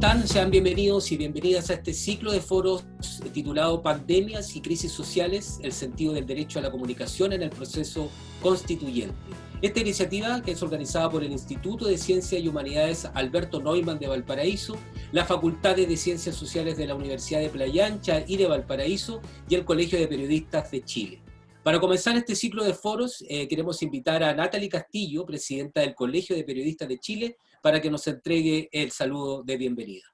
están? Sean bienvenidos y bienvenidas a este ciclo de foros titulado Pandemias y Crisis Sociales, el sentido del derecho a la comunicación en el proceso constituyente. Esta iniciativa, que es organizada por el Instituto de Ciencias y Humanidades Alberto Neumann de Valparaíso, las Facultades de Ciencias Sociales de la Universidad de Playa Ancha y de Valparaíso y el Colegio de Periodistas de Chile. Para comenzar este ciclo de foros, queremos invitar a Natalie Castillo, presidenta del Colegio de Periodistas de Chile, para que nos entregue el saludo de bienvenida.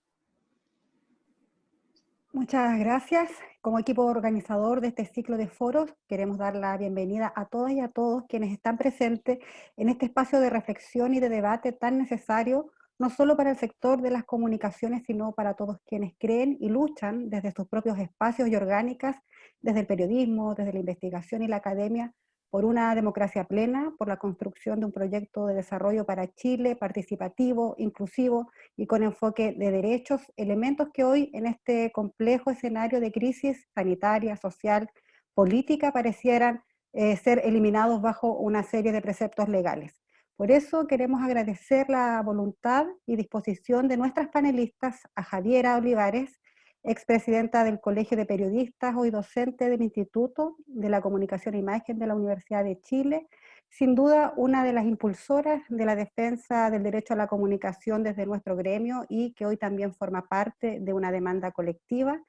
Muchas gracias. Como equipo organizador de este ciclo de foros, queremos dar la bienvenida a todas y a todos quienes están presentes en este espacio de reflexión y de debate tan necesario, no solo para el sector de las comunicaciones, sino para todos quienes creen y luchan desde sus propios espacios y orgánicas, desde el periodismo, desde la investigación y la academia, por una democracia plena, por la construcción de un proyecto de desarrollo para Chile participativo, inclusivo y con enfoque de derechos, elementos que hoy en este complejo escenario de crisis sanitaria, social, política parecieran ser eliminados bajo una serie de preceptos legales. Por eso queremos agradecer la voluntad y disposición de nuestras panelistas, a Javiera Olivares, expresidenta del Colegio de Periodistas, hoy docente del Instituto de la Comunicación e Imagen de la Universidad de Chile, sin duda una de las impulsoras de la defensa del derecho a la comunicación desde nuestro gremio y que hoy también forma parte de una demanda colectiva.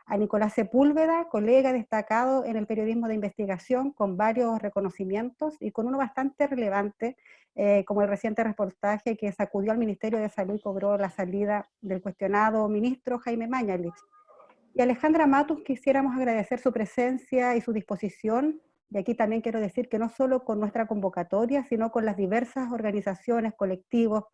A Nicolás Sepúlveda, colega destacado en el periodismo de investigación con varios reconocimientos y con uno bastante relevante, como el reciente reportaje que sacudió al Ministerio de Salud y cobró la salida del cuestionado ministro Jaime Mañalich. Y a Alejandra Matus quisiéramos agradecer su presencia y su disposición, y aquí también quiero decir que no solo con nuestra convocatoria, sino con las diversas organizaciones, colectivos,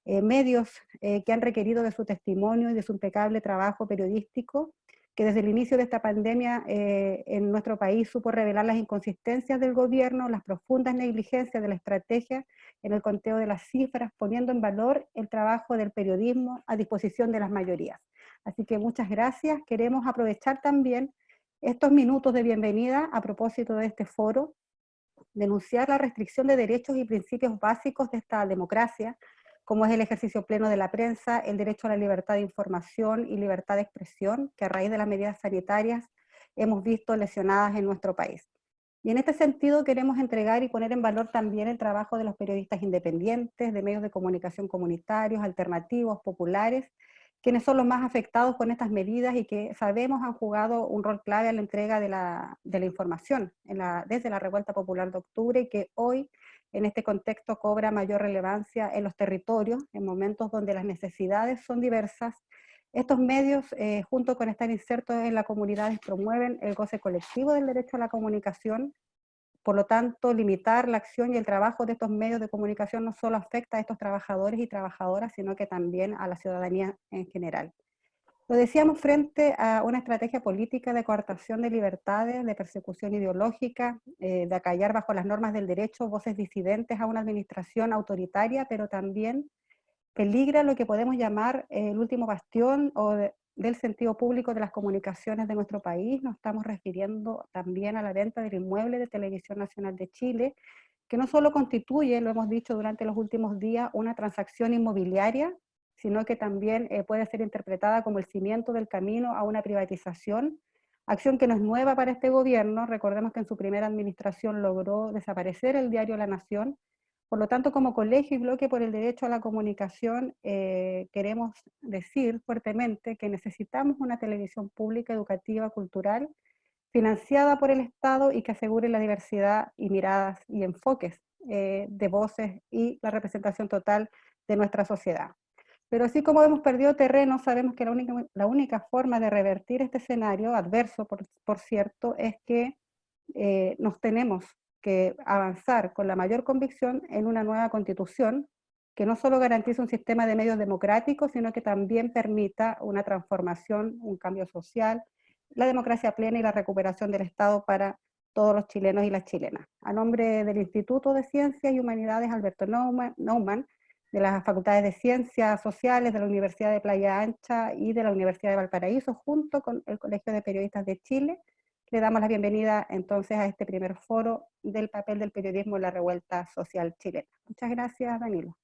medios que han requerido de su testimonio y de su impecable trabajo periodístico, que desde el inicio de esta pandemia en nuestro país supo revelar las inconsistencias del gobierno, las profundas negligencias de la estrategia en el conteo de las cifras, poniendo en valor el trabajo del periodismo a disposición de las mayorías. Así que muchas gracias. Queremos aprovechar también estos minutos de bienvenida a propósito de este foro, denunciar la restricción de derechos y principios básicos de esta democracia, como es el ejercicio pleno de la prensa, el derecho a la libertad de información y libertad de expresión, que a raíz de las medidas sanitarias hemos visto lesionadas en nuestro país. Y en este sentido queremos entregar y poner en valor también el trabajo de los periodistas independientes, de medios de comunicación comunitarios, alternativos, populares, quienes son los más afectados con estas medidas y que sabemos han jugado un rol clave en la entrega de la información desde la Revuelta Popular de Octubre y que hoy en este contexto cobra mayor relevancia en los territorios, en momentos donde las necesidades son diversas. Estos medios, junto con estar insertos en las comunidades, promueven el goce colectivo del derecho a la comunicación. Por lo tanto, limitar la acción y el trabajo de estos medios de comunicación no solo afecta a estos trabajadores y trabajadoras, sino que también a la ciudadanía en general. Lo decíamos frente a una estrategia política de coartación de libertades, de persecución ideológica, de acallar bajo las normas del derecho voces disidentes a una administración autoritaria, pero también peligra lo que podemos llamar el último bastión del sentido público de las comunicaciones de nuestro país. Nos estamos refiriendo también a la venta del inmueble de Televisión Nacional de Chile, que no solo constituye, lo hemos dicho durante los últimos días, una transacción inmobiliaria, sino que también puede ser interpretada como el cimiento del camino a una privatización, acción que no es nueva para este gobierno. Recordemos que en su primera administración logró desaparecer el diario La Nación. Por lo tanto, como colegio y bloque por el derecho a la comunicación, queremos decir fuertemente que necesitamos una televisión pública, educativa, cultural, financiada por el Estado y que asegure la diversidad y miradas y enfoques de voces y la representación total de nuestra sociedad. Pero así como hemos perdido terreno, sabemos que la única forma de revertir este escenario, adverso por cierto, es que nos tenemos que avanzar con la mayor convicción en una nueva constitución que no solo garantice un sistema de medios democráticos, sino que también permita una transformación, un cambio social, la democracia plena y la recuperación del Estado para todos los chilenos y las chilenas. A nombre del Instituto de Ciencias y Humanidades Alberto Neumann, de las Facultades de Ciencias Sociales de la Universidad de Playa Ancha y de la Universidad de Valparaíso, junto con el Colegio de Periodistas de Chile, le damos la bienvenida entonces a este primer foro del papel del periodismo en la revuelta social chilena. Muchas gracias, Danilo.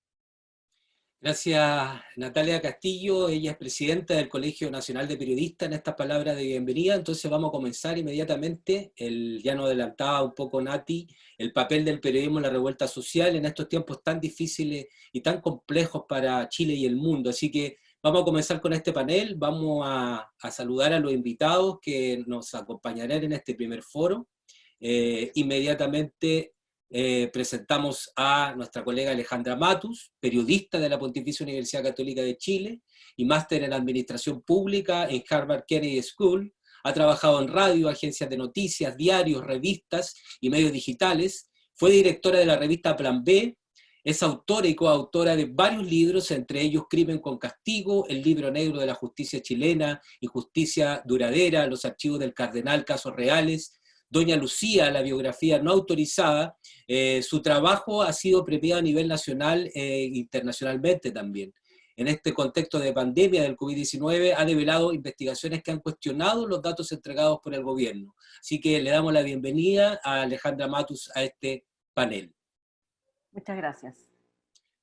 Gracias, Natalia Castillo. Ella es presidenta del Colegio Nacional de Periodistas en estas palabras de bienvenida. Entonces vamos a comenzar inmediatamente. Ya nos adelantaba un poco Nati, el papel del periodismo en la revuelta social en estos tiempos tan difíciles y tan complejos para Chile y el mundo. Así que vamos a comenzar con este panel. Vamos a saludar a los invitados que nos acompañarán en este primer foro. Inmediatamente presentamos a nuestra colega Alejandra Matus, periodista de la Pontificia Universidad Católica de Chile y máster en Administración Pública en Harvard Kennedy School. Ha trabajado en radio, agencias de noticias, diarios, revistas y medios digitales. Fue directora de la revista Plan B. Es autora y coautora de varios libros, entre ellos Crimen con Castigo, El libro negro de la justicia chilena, Injusticia duradera, Los archivos del cardenal, casos reales, Doña Lucía, la biografía no autorizada. Su trabajo ha sido premiado a nivel nacional e internacionalmente también. En este contexto de pandemia del COVID-19 ha develado investigaciones que han cuestionado los datos entregados por el gobierno. Así que le damos la bienvenida a Alejandra Matus a este panel. Muchas gracias.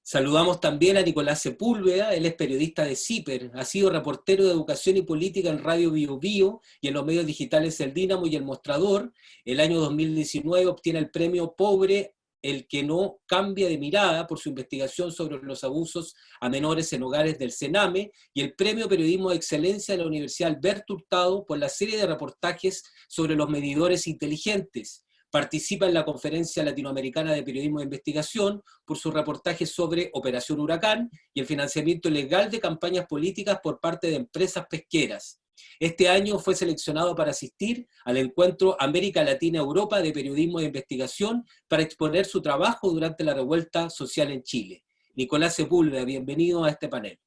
Saludamos también a Nicolás Sepúlveda, él es periodista de CIPER, ha sido reportero de educación y política en Radio Bio Bio y en los medios digitales El Dínamo y El Mostrador. El año 2019 obtiene el premio Pobre el que no cambia de mirada por su investigación sobre los abusos a menores en hogares del Sename y el premio Periodismo de Excelencia de la Universidad Alberto Hurtado por la serie de reportajes sobre los medidores inteligentes. Participa en la Conferencia Latinoamericana de Periodismo de Investigación por sus reportajes sobre Operación Huracán y el financiamiento ilegal de campañas políticas por parte de empresas pesqueras. Este año fue seleccionado para asistir al encuentro América Latina-Europa de Periodismo de Investigación para exponer su trabajo durante la revuelta social en Chile. Nicolás Sepúlveda, bienvenido a este panel.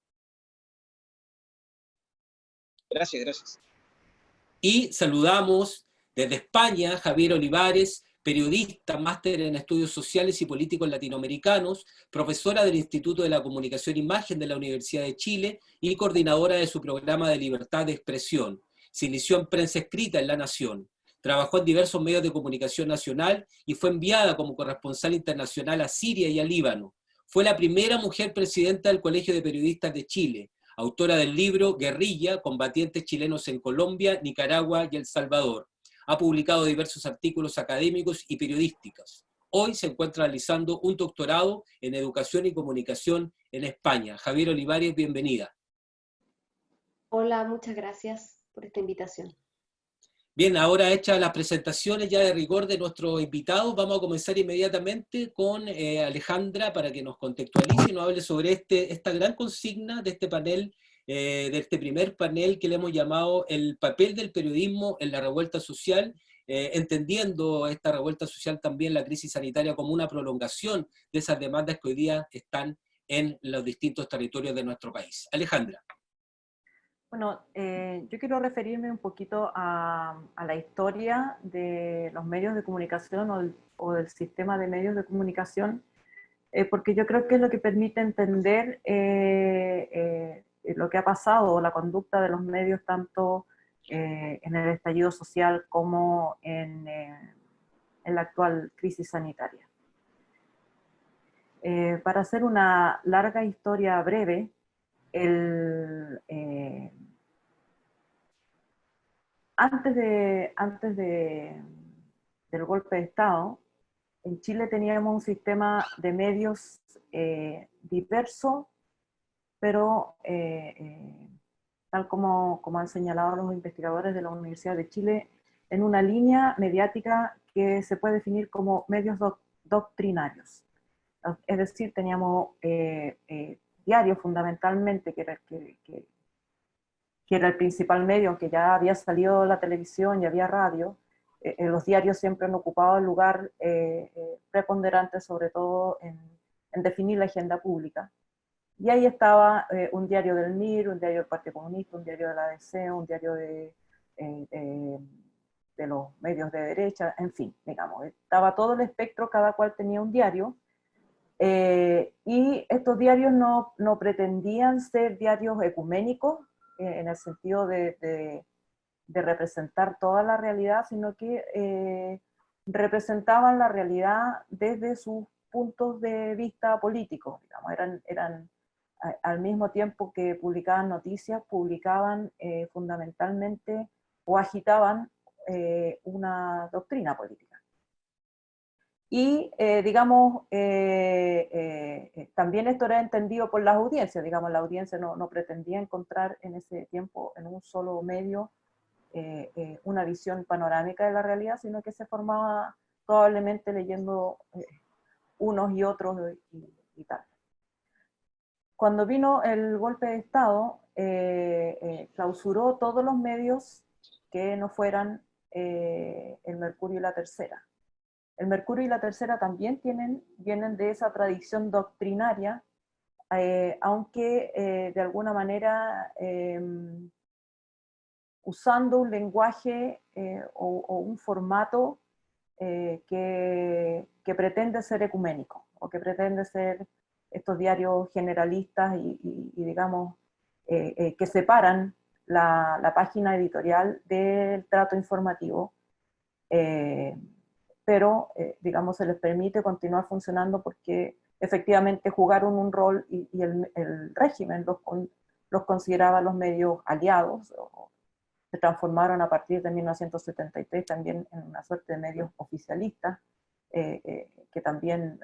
Gracias. Y saludamos desde España, Javier Olivares, periodista, máster en estudios sociales y políticos latinoamericanos, profesora del Instituto de la Comunicación e Imagen de la Universidad de Chile y coordinadora de su programa de libertad de expresión. Se inició en prensa escrita en La Nación. Trabajó en diversos medios de comunicación nacional y fue enviada como corresponsal internacional a Siria y a Líbano. Fue la primera mujer presidenta del Colegio de Periodistas de Chile, autora del libro Guerrilla, combatientes chilenos en Colombia, Nicaragua y El Salvador. Ha publicado diversos artículos académicos y periodísticos. Hoy se encuentra realizando un doctorado en Educación y Comunicación en España. Javier Olivares, bienvenida. Hola, muchas gracias por esta invitación. Bien, ahora hechas las presentaciones ya de rigor de nuestros invitados, vamos a comenzar inmediatamente con Alejandra para que nos contextualice y nos hable sobre esta gran consigna de este panel, de este primer panel que le hemos llamado el papel del periodismo en la revuelta social, entendiendo esta revuelta social también la crisis sanitaria como una prolongación de esas demandas que hoy día están en los distintos territorios de nuestro país. Alejandra. Bueno, yo quiero referirme un poquito a la historia de los medios de comunicación o del sistema de medios de comunicación, porque yo creo que es lo que permite entender lo que ha pasado, la conducta de los medios tanto en el estallido social como en la actual crisis sanitaria. Para hacer una larga historia breve, antes del golpe de Estado, en Chile teníamos un sistema de medios diverso, pero tal como han señalado los investigadores de la Universidad de Chile, en una línea mediática que se puede definir como medios doctrinarios. Es decir, teníamos diarios fundamentalmente, que era el principal medio, aunque ya había salido la televisión y había radio. Los diarios siempre han ocupado el lugar preponderante, sobre todo en definir la agenda pública. Y ahí estaba un diario del MIR, un diario del Partido Comunista, un diario de la ADC, un diario de los medios de derecha, en fin, digamos, estaba todo el espectro, cada cual tenía un diario. Y estos diarios no pretendían ser diarios ecuménicos, en el sentido de representar toda la realidad, sino que representaban la realidad desde sus puntos de vista políticos, digamos. al mismo tiempo que publicaban noticias, publicaban fundamentalmente o agitaban una doctrina política. Y, digamos, también esto era entendido por las audiencias, digamos, la audiencia no pretendía encontrar en ese tiempo en un solo medio una visión panorámica de la realidad, sino que se formaba probablemente leyendo unos y otros y tal. Cuando vino el golpe de Estado, clausuró todos los medios que no fueran el Mercurio y la Tercera. El Mercurio y la Tercera también vienen de esa tradición doctrinaria, aunque de alguna manera usando un lenguaje o un formato que pretende ser ecuménico, o que pretende ser estos diarios generalistas y digamos, que separan la página editorial del trato informativo, pero digamos se les permite continuar funcionando porque efectivamente jugaron un rol y el régimen los consideraba los medios aliados, se transformaron a partir de 1973 también en una suerte de medios oficialistas, que también,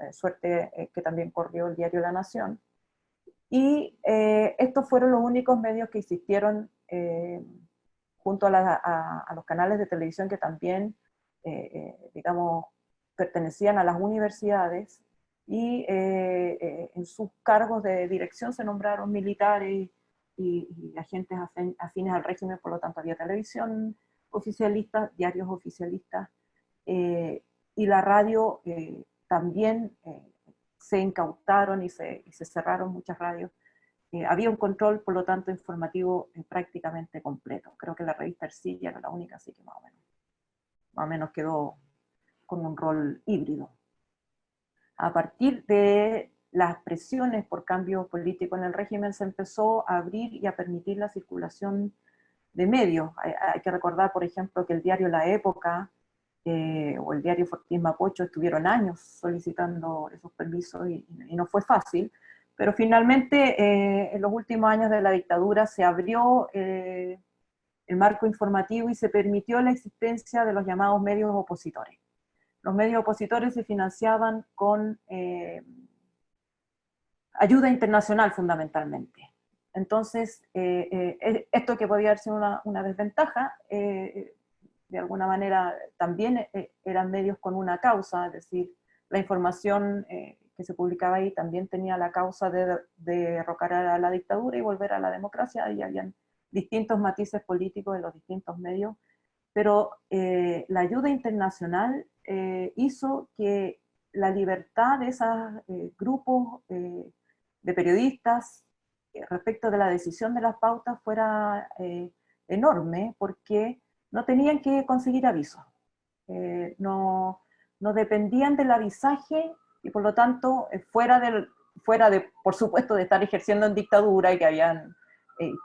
que también corrió el diario La Nación. Y estos fueron los únicos medios que existieron junto a los canales de televisión que también, digamos, pertenecían a las universidades, y en sus cargos de dirección se nombraron militares y agentes afines al régimen, por lo tanto había televisión oficialista, diarios oficialistas, y la radio también se incautaron y se cerraron muchas radios. Había un control, por lo tanto, informativo prácticamente completo. Creo que la revista Ercilla era la única, así que más o menos quedó con un rol híbrido. A partir de las presiones por cambio político en el régimen, se empezó a abrir y a permitir la circulación de medios. Hay que recordar, por ejemplo, que el diario La Época o el diario Fortín Mapocho estuvieron años solicitando esos permisos y no fue fácil, pero finalmente en los últimos años de la dictadura se abrió el marco informativo y se permitió la existencia de los llamados medios opositores. Los medios opositores se financiaban con ayuda internacional fundamentalmente. Entonces, esto que podía haber sido una desventaja, de alguna manera también eran medios con una causa, es decir, la información que se publicaba ahí también tenía la causa de derrocar a la dictadura y volver a la democracia, y habían distintos matices políticos en los distintos medios, pero la ayuda internacional hizo que la libertad de esos grupos de periodistas respecto de la decisión de las pautas fuera enorme, porque no tenían que conseguir avisos, no dependían del avisaje, y por lo tanto, fuera de, por supuesto, de estar ejerciendo en dictadura y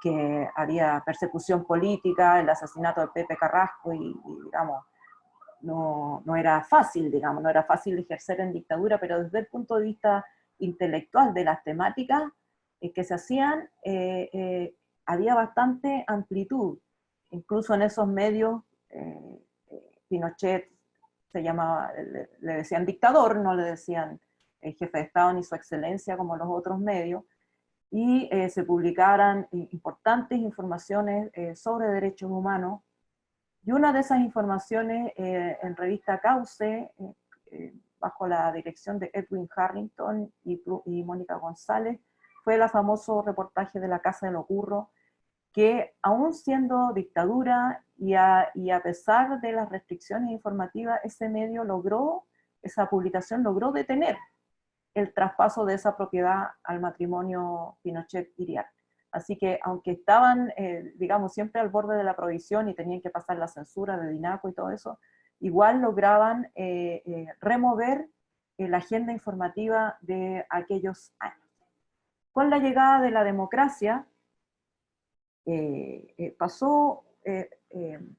que había persecución política, el asesinato de Pepe Carrasco, y digamos, no era fácil, digamos, no era fácil ejercer en dictadura, pero desde el punto de vista intelectual de las temáticas que se hacían, había bastante amplitud. Incluso en esos medios, Pinochet se llamaba, le decían dictador, no le decían jefe de Estado ni su excelencia como los otros medios, y se publicaran importantes informaciones sobre derechos humanos, y una de esas informaciones en revista Cauce, bajo la dirección de Edwin Harrington y Mónica González, fue el famoso reportaje de la Casa de los Burros, que aún siendo dictadura y a pesar de las restricciones informativas, ese medio esa publicación logró detener el traspaso de esa propiedad al matrimonio Pinochet-Iriarte. Así que aunque estaban, digamos, siempre al borde de la prohibición y tenían que pasar la censura de Dinaco y todo eso, igual lograban remover la agenda informativa de aquellos años. Con la llegada de la democracia, pasó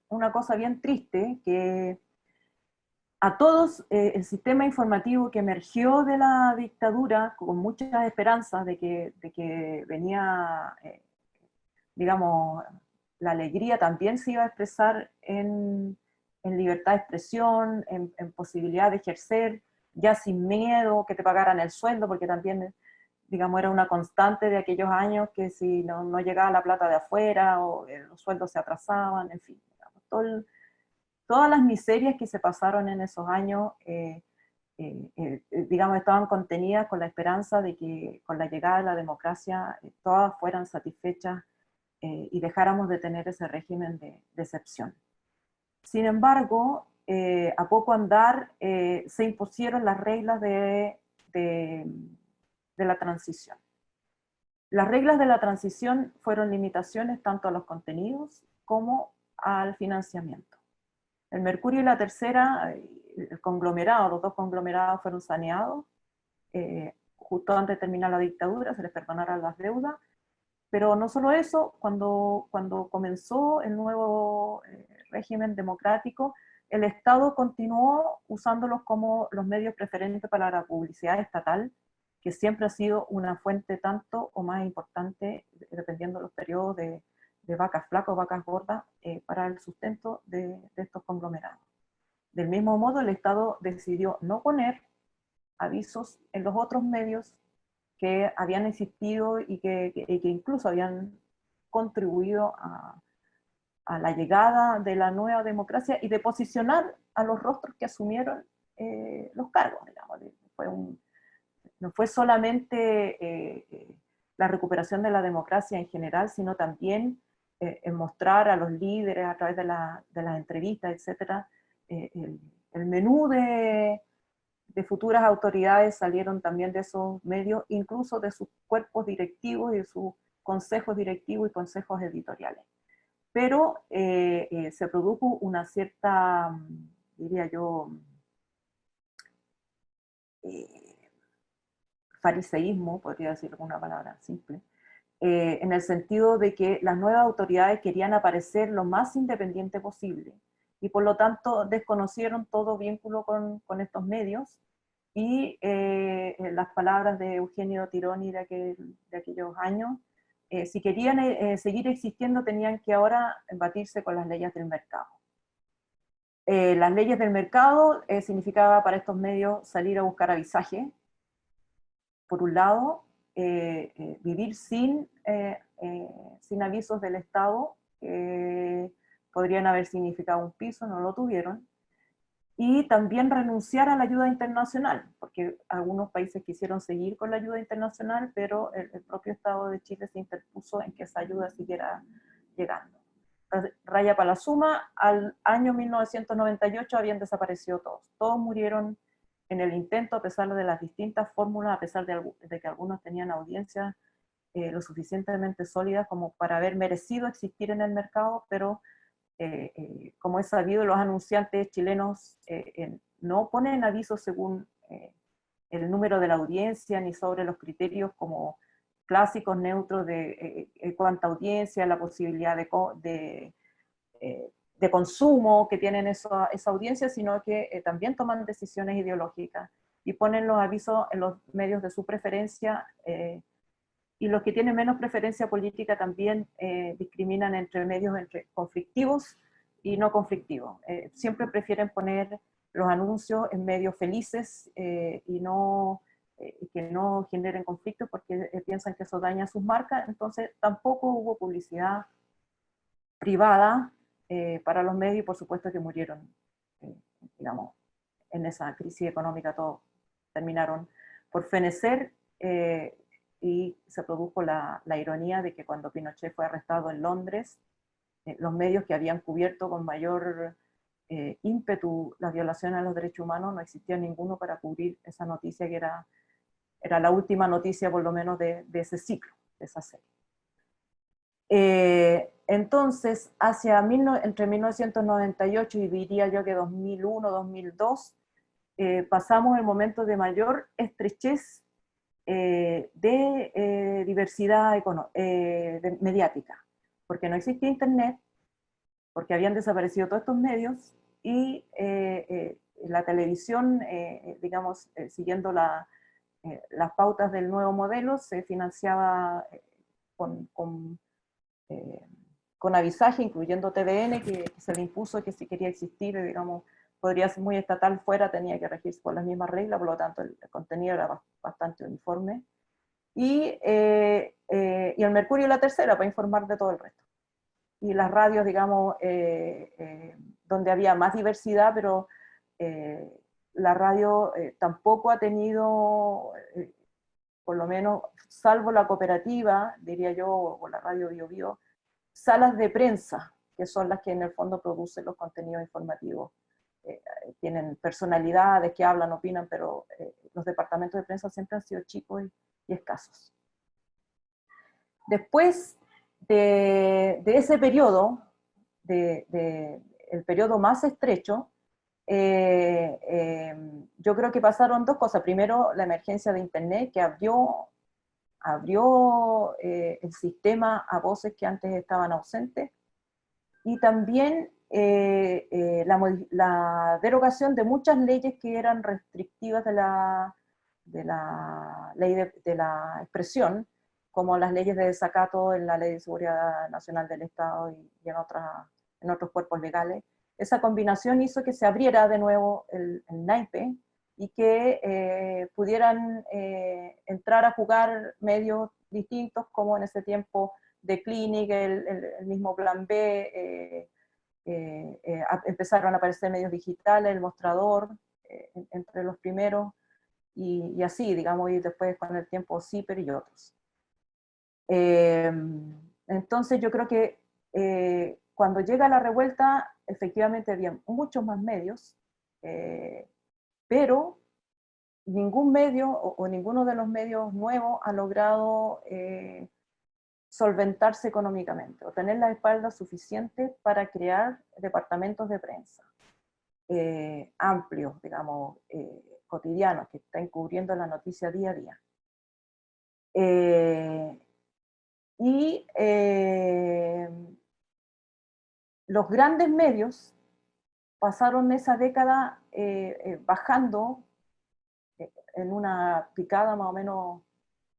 una cosa bien triste, que a todos el sistema informativo que emergió de la dictadura con muchas esperanzas de que venía, digamos, la alegría también se iba a expresar en libertad de expresión, en posibilidad de ejercer, ya sin miedo, que te pagaran el sueldo, porque también, digamos, era una constante de aquellos años que si no llegaba la plata de afuera, o los sueldos se atrasaban, en fin, digamos, todas las miserias que se pasaron en esos años, digamos, estaban contenidas con la esperanza de que con la llegada de la democracia todas fueran satisfechas y dejáramos de tener ese régimen de excepción. Sin embargo, a poco andar se impusieron las reglas de la transición. Las reglas de la transición fueron limitaciones tanto a los contenidos como al financiamiento. El Mercurio y la Tercera, el conglomerado, los dos conglomerados fueron saneados, justo antes de terminar la dictadura, se les perdonaron las deudas, pero no solo eso, cuando comenzó el nuevo régimen democrático, el Estado continuó usándolos como los medios preferentes para la publicidad estatal, que siempre ha sido una fuente tanto o más importante, dependiendo de los periodos de vacas flacas o vacas gordas, para el sustento de estos conglomerados. Del mismo modo, el Estado decidió no poner avisos en los otros medios que habían existido y que incluso habían contribuido a la llegada de la nueva democracia y de posicionar a los rostros que asumieron los cargos, digamos. No fue solamente la recuperación de la democracia en general, sino también en mostrar a los líderes a través de las entrevistas, etcétera, el menú de futuras autoridades salieron también de esos medios, incluso de sus cuerpos directivos y de sus consejos directivos y consejos editoriales. Pero se produjo una cierta, diría yo, fariseísmo, podría decirlo con una palabra simple, en el sentido de que las nuevas autoridades querían aparecer lo más independiente posible y por lo tanto desconocieron todo vínculo con estos medios y las palabras de Eugenio Tironi de aquellos años, si querían seguir existiendo tenían que ahora batirse con las leyes del mercado. Las leyes del mercado significaba para estos medios salir a buscar avisaje, por un lado, vivir sin avisos del Estado, podrían haber significado un piso, no lo tuvieron, y también renunciar a la ayuda internacional, porque algunos países quisieron seguir con la ayuda internacional, pero el propio Estado de Chile se interpuso en que esa ayuda siguiera llegando. Raya para la suma, al año 1998 habían desaparecido todos murieron en el intento, a pesar de las distintas fórmulas, a pesar de que algunos tenían audiencias lo suficientemente sólidas como para haber merecido existir en el mercado, pero como es sabido, los anunciantes chilenos no ponen avisos según el número de la audiencia, ni sobre los criterios como clásicos, neutros de cuánta audiencia, la posibilidad de consumo que tienen esa audiencia, sino que también toman decisiones ideológicas y ponen los avisos en los medios de su preferencia, y los que tienen menos preferencia política también discriminan entre medios conflictivos y no conflictivos. Siempre prefieren poner los anuncios en medios felices y que no generen conflictos porque piensan que eso daña sus marcas. Entonces tampoco hubo publicidad privada para los medios, y por supuesto que murieron, digamos, en esa crisis económica. Todos terminaron por fenecer, y se produjo la ironía de que cuando Pinochet fue arrestado en Londres, los medios que habían cubierto con mayor ímpetu las violaciones a los derechos humanos, no existía ninguno para cubrir esa noticia que era la última noticia por lo menos de ese ciclo, de esa serie. Entonces, entre 1998 y diría yo que 2001, 2002, pasamos el momento de mayor estrechez de diversidad mediática, porque no existía internet, porque habían desaparecido todos estos medios, y la televisión, digamos, siguiendo las pautas del nuevo modelo, se financiaba con avisaje, incluyendo TVN, que se le impuso que si quería existir, digamos, podría ser muy estatal fuera, tenía que regirse por las mismas reglas, por lo tanto el contenido era bastante uniforme. Y el Mercurio y la Tercera, para informar de todo el resto. Y las radios, digamos, donde había más diversidad, pero la radio tampoco ha tenido, por lo menos, salvo la cooperativa, diría yo, o la radio Bio Bio, salas de prensa, que son las que en el fondo producen los contenidos informativos. Tienen personalidades que hablan, opinan, pero los departamentos de prensa siempre han sido chicos y escasos. Después de ese periodo, el periodo más estrecho, yo creo que pasaron dos cosas. Primero, la emergencia de Internet, que abrió el sistema a voces que antes estaban ausentes, y también la derogación de muchas leyes que eran restrictivas de la ley de la expresión, como las leyes de desacato en la Ley de Seguridad Nacional del Estado y en otros cuerpos legales. Esa combinación hizo que se abriera de nuevo el naipe y que pudieran entrar a jugar medios distintos, como en ese tiempo The Clinic, el mismo Plan B, empezaron a aparecer medios digitales, El Mostrador, entre los primeros, y así, digamos, y después con el tiempo CIPER y otros. Entonces yo creo que cuando llega la revuelta, efectivamente había muchos más medios, pero ningún medio o ninguno de los medios nuevos ha logrado solventarse económicamente o tener las espaldas suficientes para crear departamentos de prensa amplios, digamos, cotidianos, que están cubriendo la noticia día a día. Los grandes medios pasaron esa década bajando en una picada más o menos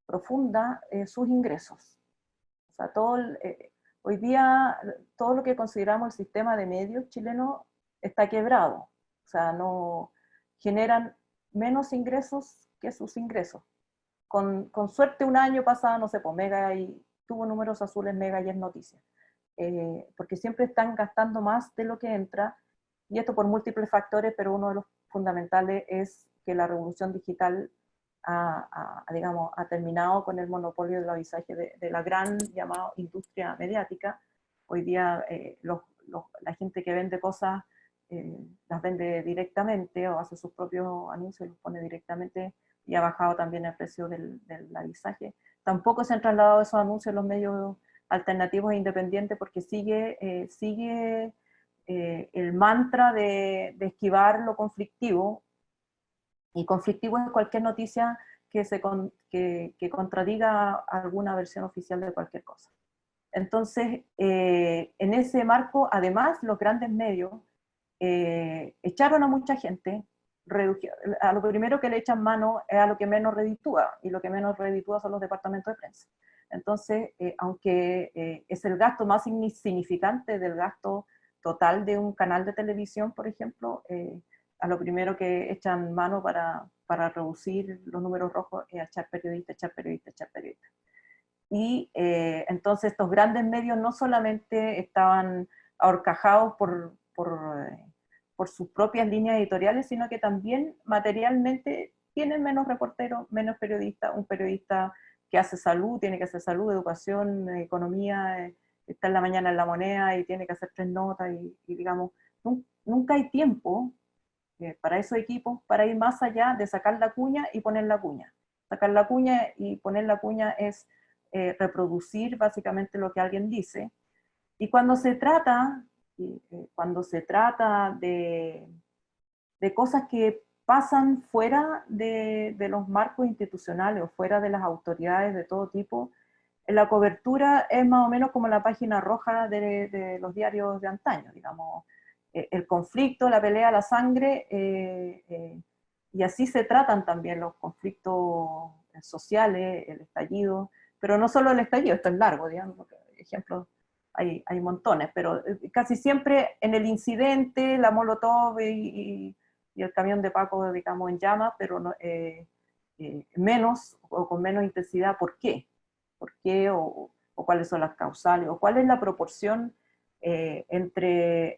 profunda sus ingresos. O sea, hoy día todo lo que consideramos el sistema de medios chileno está quebrado. O sea, no generan menos ingresos que sus ingresos. Con suerte un año pasado, no sé, pues Mega tuvo números azules Mega y es noticia. Porque siempre están gastando más de lo que entra, y esto por múltiples factores, pero uno de los fundamentales es que la revolución digital digamos, ha terminado con el monopolio del avisaje de la gran llamada industria mediática. Hoy día la gente que vende cosas las vende directamente o hace sus propios anuncios y los pone directamente, y ha bajado también el precio del avisaje. Tampoco se han trasladado esos anuncios a los medios alternativos e independientes, porque sigue el mantra de esquivar lo conflictivo, y conflictivo es cualquier noticia que contradiga alguna versión oficial de cualquier cosa. Entonces, en ese marco, además, los grandes medios echaron a mucha gente. A lo primero que le echan mano es a lo que menos reditúa, y lo que menos reditúa son los departamentos de prensa. Entonces, aunque es el gasto más insignificante del gasto total de un canal de televisión, por ejemplo, a lo primero que echan mano para reducir los números rojos es echar periodistas. Y entonces estos grandes medios no solamente estaban ahorcajados por sus propias líneas editoriales, sino que también materialmente tienen menos reporteros, menos periodistas. Un periodista que hace salud, tiene que hacer salud, educación, economía, está en la mañana en La Moneda y tiene que hacer 3 notas, y digamos, nunca hay tiempo para esos equipos para ir más allá de sacar la cuña y poner la cuña. Sacar la cuña y poner la cuña es reproducir básicamente lo que alguien dice. Y cuando se trata de cosas que pasan fuera de los marcos institucionales o fuera de las autoridades de todo tipo, la cobertura es más o menos como la página roja de los diarios de antaño, digamos. el conflicto, la pelea, la sangre, y así se tratan también los conflictos sociales, el estallido, pero no solo el estallido, esto es largo, digamos, ejemplos hay montones, pero casi siempre en el incidente, la molotov y el camión de Paco, digamos, en llamas, pero no, menos o con menos intensidad. ¿Por qué? ¿Por qué? O cuáles son las causales, o cuál es la proporción entre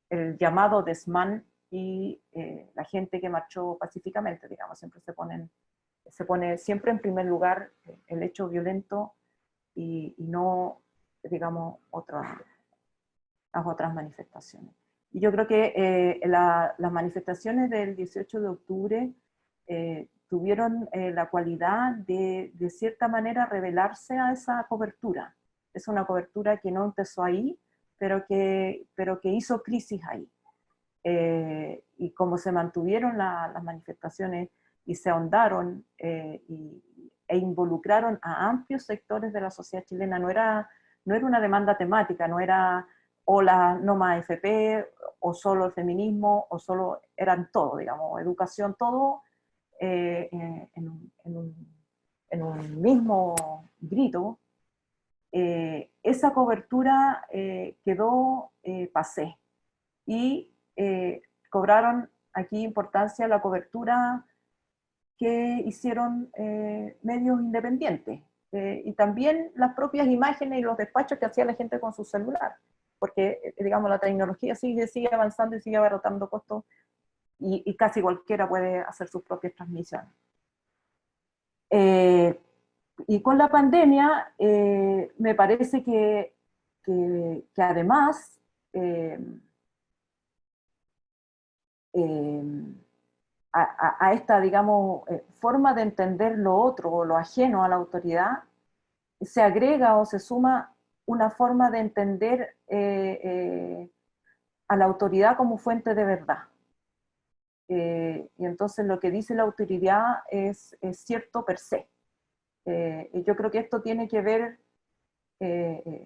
el llamado desmán y la gente que marchó pacíficamente, digamos, siempre se pone siempre en primer lugar el hecho violento y no, digamos, las otras manifestaciones. Y yo creo que las manifestaciones del 18 de octubre tuvieron la cualidad de cierta manera revelarse a esa cobertura. Es una cobertura que no empezó ahí, pero que hizo crisis ahí. Y como se mantuvieron las manifestaciones y se ahondaron e involucraron a amplios sectores de la sociedad chilena, no era una demanda temática, no era o la no más FP, o solo el feminismo, o solo, eran todo, digamos, educación, todo en un mismo grito. Esa cobertura quedó pasé, y cobraron aquí importancia la cobertura que hicieron medios independientes, y también las propias imágenes y los despachos que hacía la gente con su celular, porque digamos la tecnología sigue avanzando y sigue abarrotando costos, y casi cualquiera puede hacer sus propias transmisiones. Y con la pandemia me parece que además a esta, digamos, forma de entender lo otro o lo ajeno a la autoridad, se agrega o se suma una forma de entender a la autoridad como fuente de verdad. Y entonces lo que dice la autoridad es cierto per se. Y yo creo que esto tiene que ver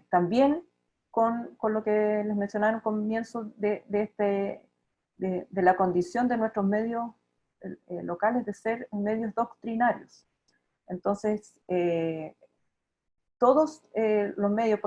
también con lo que les mencionaba al comienzo de la condición de nuestros medios locales de ser medios doctrinarios. Entonces, todos los medios,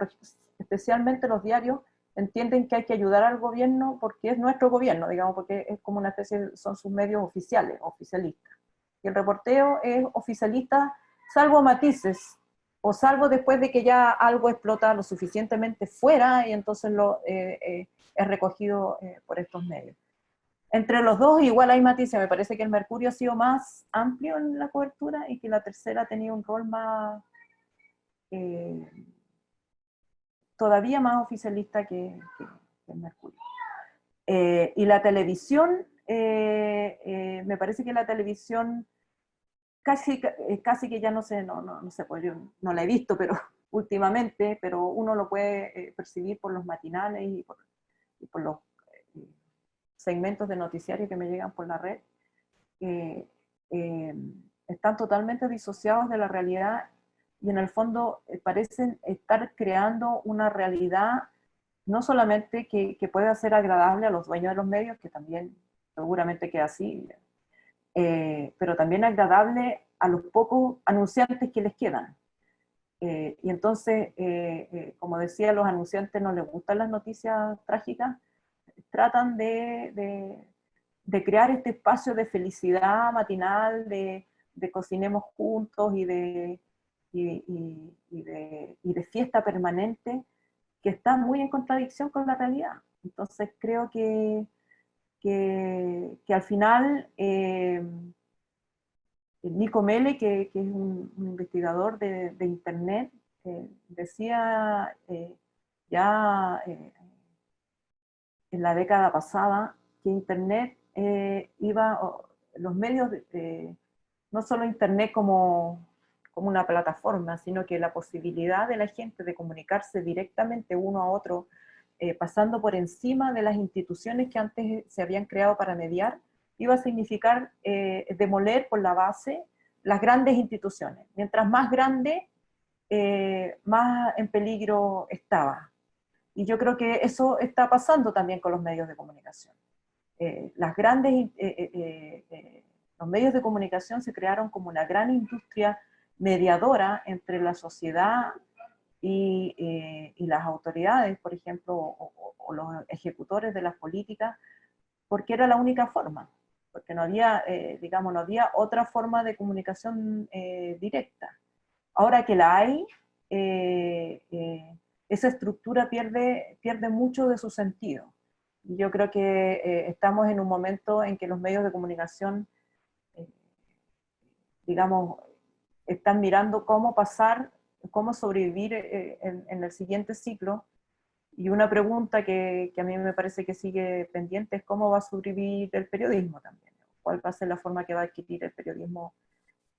especialmente los diarios, entienden que hay que ayudar al gobierno porque es nuestro gobierno, digamos, porque es como una especie, son sus medios oficiales, oficialistas. Y el reporteo es oficialista, salvo matices, o salvo después de que ya algo explota lo suficientemente fuera y entonces es recogido por estos medios. Entre los dos igual hay matices, me parece que el Mercurio ha sido más amplio en la cobertura y que la Tercera ha tenido un rol más, todavía más oficialista que el Mercurio. Y la televisión, me parece que la televisión casi que ya no sé, pues yo no la he visto, pero últimamente, pero uno lo puede percibir por los matinales y por los segmentos de noticiario que me llegan por la red, están totalmente disociados de la realidad y en el fondo parecen estar creando una realidad no solamente que pueda ser agradable a los dueños de los medios, que también seguramente que así, pero también agradable a los pocos anunciantes que les quedan. Y entonces, como decía, a los anunciantes no les gustan las noticias trágicas, tratan de crear este espacio de felicidad matinal, de cocinemos juntos y de fiesta permanente, que está muy en contradicción con la realidad. Entonces creo que al final Nico Mele, que es un investigador de Internet, decía ya en la década pasada que Internet los medios, no solo Internet como una plataforma, sino que la posibilidad de la gente de comunicarse directamente uno a otro, pasando por encima de las instituciones que antes se habían creado para mediar, iba a significar demoler por la base las grandes instituciones. Mientras más grande, más en peligro estaba. Y yo creo que eso está pasando también con los medios de comunicación. Los medios de comunicación se crearon como una gran industria mediadora entre la sociedad y las autoridades, por ejemplo, o los ejecutores de las políticas, porque era la única forma, porque no había, digamos, no había otra forma de comunicación directa. Ahora que la hay, esa estructura pierde mucho de su sentido. Yo creo que estamos en un momento en que los medios de comunicación, digamos, están mirando cómo pasar, cómo sobrevivir en el siguiente ciclo. Y una pregunta que a mí me parece que sigue pendiente es cómo va a sobrevivir el periodismo también. ¿Cuál va a ser la forma que va a adquirir el periodismo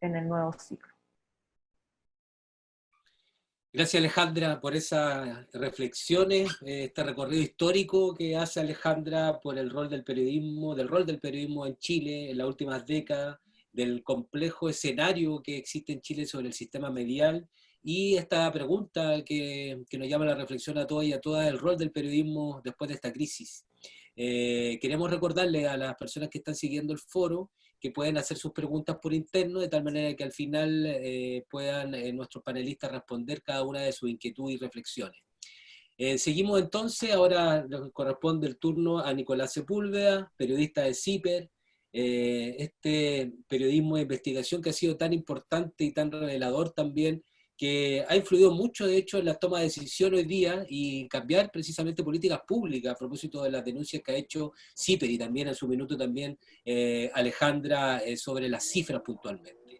en el nuevo ciclo? Gracias, Alejandra, por esas reflexiones, este recorrido histórico que hace Alejandra por el rol del periodismo en Chile en las últimas décadas, del complejo escenario que existe en Chile sobre el sistema medial, y esta pregunta que nos llama a la reflexión a todos y a todas, el rol del periodismo después de esta crisis. Queremos recordarle a las personas que están siguiendo el foro que pueden hacer sus preguntas por interno, de tal manera que al final puedan nuestros panelistas responder cada una de sus inquietudes y reflexiones. Seguimos entonces, ahora corresponde el turno a Nicolás Sepúlveda, periodista de CIPER, este periodismo de investigación que ha sido tan importante y tan revelador también, que ha influido mucho, de hecho, en la toma de decisión hoy día y cambiar precisamente políticas públicas a propósito de las denuncias que ha hecho CIPER y también en su minuto también Alejandra sobre las cifras puntualmente.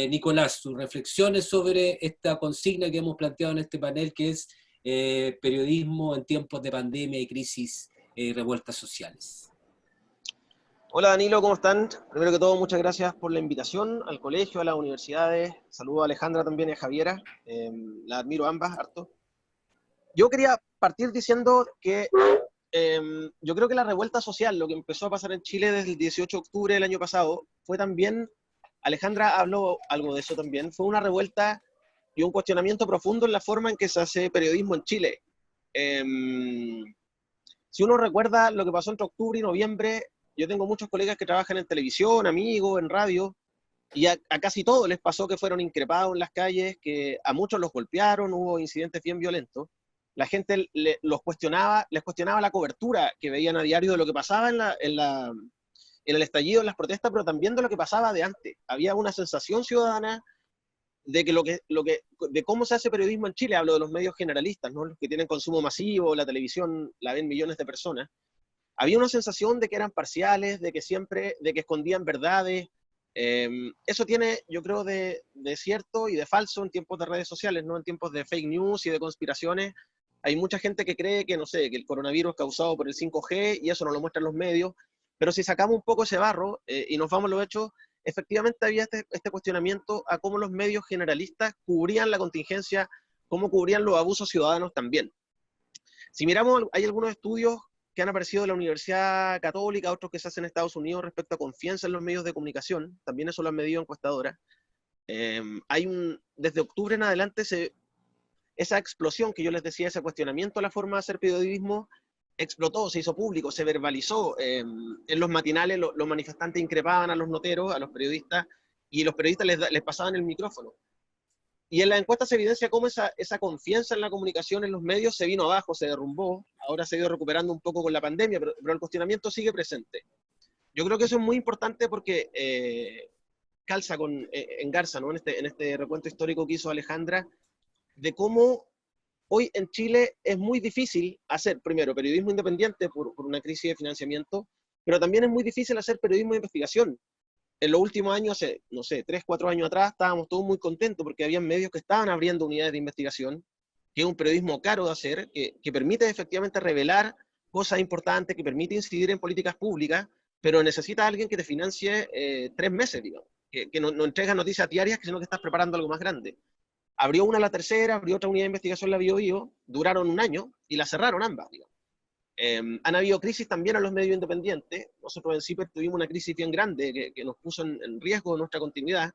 Nicolás, tus reflexiones sobre esta consigna que hemos planteado en este panel, que es periodismo en tiempos de pandemia y crisis y revueltas sociales. Hola Danilo, ¿cómo están? Primero que todo, muchas gracias por la invitación al colegio, a las universidades. Saludo a Alejandra también y a Javiera. La admiro ambas, harto. Yo quería partir diciendo que yo creo que la revuelta social, lo que empezó a pasar en Chile desde el 18 de octubre del año pasado, fue también, Alejandra habló algo de eso también, fue una revuelta y un cuestionamiento profundo en la forma en que se hace periodismo en Chile. Si uno recuerda lo que pasó entre octubre y noviembre, yo tengo muchos colegas que trabajan en televisión, amigos, en radio, y a casi todos les pasó que fueron increpados en las calles, que a muchos los golpearon, hubo incidentes bien violentos. La gente les cuestionaba la cobertura que veían a diario de lo que pasaba en el estallido, en las protestas, pero también de lo que pasaba de antes. Había una sensación ciudadana de de cómo se hace periodismo en Chile. Hablo de los medios generalistas, ¿no? Los que tienen consumo masivo, la televisión la ven millones de personas. Había una sensación de que eran parciales, de que escondían verdades. Eso tiene, yo creo, de cierto y de falso en tiempos de redes sociales, ¿no? En tiempos de fake news y de conspiraciones. Hay mucha gente que cree que, no sé, que el coronavirus es causado por el 5G y eso no lo muestran los medios. Pero si sacamos un poco ese barro y nos vamos a los hechos, efectivamente había este cuestionamiento a cómo los medios generalistas cubrían la contingencia, cómo cubrían los abusos ciudadanos también. Si miramos, hay algunos estudios que han aparecido de la Universidad Católica, otros que se hacen en Estados Unidos respecto a confianza en los medios de comunicación, también eso lo han medido encuestadoras. Desde octubre en adelante, esa explosión que yo les decía, ese cuestionamiento a la forma de hacer periodismo, explotó, se hizo público, se verbalizó. En los matinales los manifestantes increpaban a los noteros, a los periodistas, y los periodistas les pasaban el micrófono. Y en la encuesta se evidencia cómo esa confianza en la comunicación en los medios se vino abajo, se derrumbó, ahora se ha ido recuperando un poco con la pandemia, pero el cuestionamiento sigue presente. Yo creo que eso es muy importante porque calza en Garza, ¿no? En este recuento histórico que hizo Alejandra, de cómo hoy en Chile es muy difícil hacer, primero, periodismo independiente por una crisis de financiamiento, pero también es muy difícil hacer periodismo de investigación. En los últimos años, hace, no sé, 3, 4 años atrás, estábamos todos muy contentos porque había medios que estaban abriendo unidades de investigación, que es un periodismo caro de hacer, que permite efectivamente revelar cosas importantes, que permite incidir en políticas públicas, pero necesita alguien que te financie 3 meses, digamos, que no entrega noticias diarias, sino que estás preparando algo más grande. Abrió una la Tercera, abrió otra unidad de investigación, la BioBio, duraron un año y la cerraron ambas, digamos. Han habido crisis también en los medios independientes. Nosotros en CIPER tuvimos una crisis bien grande que nos puso en riesgo nuestra continuidad.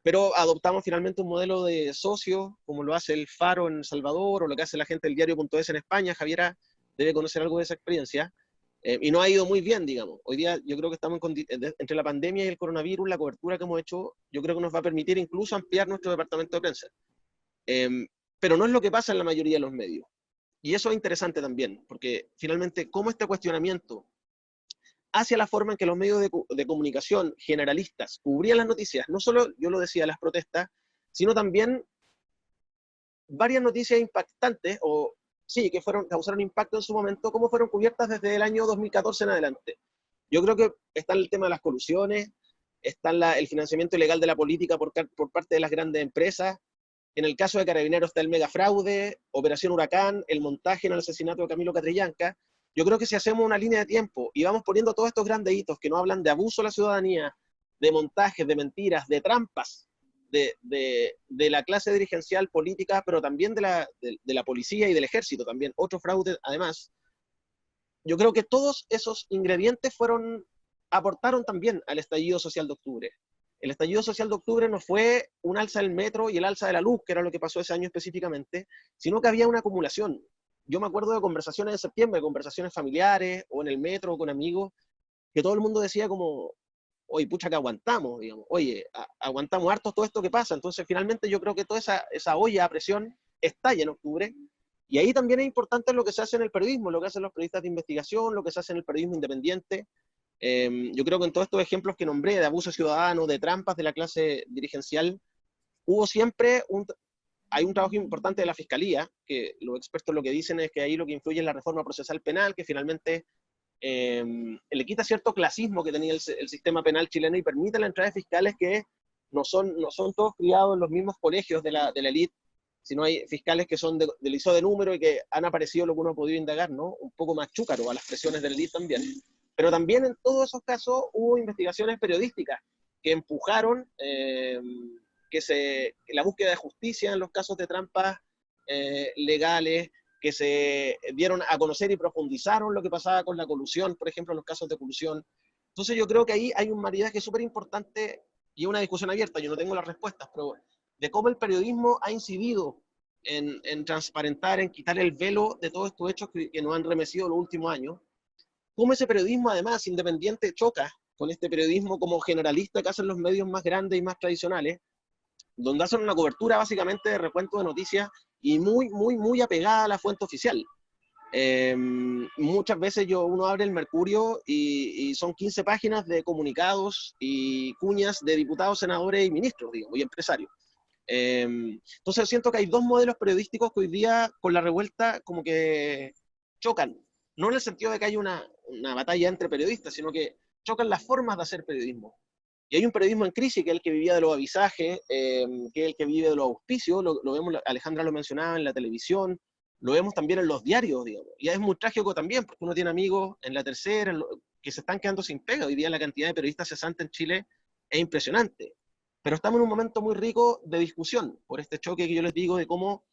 pero adoptamos finalmente un modelo de socio, como lo hace el Faro en El Salvador, o lo que hace la gente del diario.es en España. Javiera debe conocer algo de esa experiencia, y nos ha ido muy bien, digamos. Hoy día yo creo que estamos entre la pandemia y el coronavirus, la cobertura que hemos hecho, yo creo que nos va a permitir incluso ampliar nuestro departamento de prensa. Pero no es lo que pasa en la mayoría de los medios. Y eso es interesante también, porque finalmente, cómo este cuestionamiento hacia la forma en que los medios de comunicación generalistas cubrían las noticias, no solo, yo lo decía, las protestas, sino también varias noticias impactantes, o sí, que causaron impacto en su momento, cómo fueron cubiertas desde el año 2014 en adelante. Yo creo que está el tema de las colusiones, está el financiamiento ilegal de la política por parte de las grandes empresas. En el caso de Carabineros está el megafraude, Operación Huracán, el montaje en el asesinato de Camilo Catrillanca. Yo creo que si hacemos una línea de tiempo y vamos poniendo todos estos grandes hitos que nos hablan de abuso a la ciudadanía, de montajes, de mentiras, de trampas, de la clase dirigencial política, pero también de la policía y del ejército también, otro fraude además, yo creo que todos esos ingredientes aportaron también al estallido social de octubre. El estallido social de octubre no fue un alza del metro y el alza de la luz, que era lo que pasó ese año específicamente, sino que había una acumulación. Yo me acuerdo de conversaciones en septiembre, conversaciones familiares o en el metro o con amigos, que todo el mundo decía como, oye, pucha que aguantamos, digamos, oye, aguantamos harto todo esto que pasa. Entonces finalmente yo creo que toda esa olla a presión estalla en octubre, y ahí también es importante lo que se hace en el periodismo, lo que hacen los periodistas de investigación, lo que se hace en el periodismo independiente. Yo creo que en todos estos ejemplos que nombré, de abuso ciudadano, de trampas de la clase dirigencial, hubo siempre hay un trabajo importante de la Fiscalía, que los expertos lo que dicen es que ahí lo que influye es la reforma procesal penal, que finalmente le quita cierto clasismo que tenía el sistema penal chileno y permite la entrada de fiscales que no son todos criados en los mismos colegios de la élite, sino hay fiscales que son del ISO de número y que han aparecido lo que uno ha podido indagar, ¿no? Un poco más chúcaro a las presiones de la élite también. Pero también en todos esos casos hubo investigaciones periodísticas que empujaron la búsqueda de justicia en los casos de trampas legales, que se dieron a conocer y profundizaron lo que pasaba con la colusión, por ejemplo, en los casos de colusión. Entonces yo creo que ahí hay un maridaje súper importante y una discusión abierta, yo no tengo las respuestas, pero de cómo el periodismo ha incidido en transparentar, en quitar el velo de todos estos hechos que nos han remecido los últimos años, cómo ese periodismo además independiente choca con este periodismo como generalista que hacen los medios más grandes y más tradicionales, donde hacen una cobertura básicamente de recuento de noticias y muy, muy, muy apegada a la fuente oficial. Muchas veces uno abre el Mercurio y son 15 páginas de comunicados y cuñas de diputados, senadores y ministros, digamos, y empresarios. Entonces siento que hay dos modelos periodísticos que hoy día con la revuelta como que chocan, no en el sentido de que hay una batalla entre periodistas, sino que chocan las formas de hacer periodismo. Y hay un periodismo en crisis, que es el que vivía de los avisajes, que es el que vive de los auspicios, lo vemos, Alejandra lo mencionaba, en la televisión, lo vemos también en los diarios, digamos. Y es muy trágico también, porque uno tiene amigos en la tercera, que se están quedando sin pega. Hoy día la cantidad de periodistas cesantes en Chile es impresionante. Pero estamos en un momento muy rico de discusión, por este choque que yo les digo de cómo,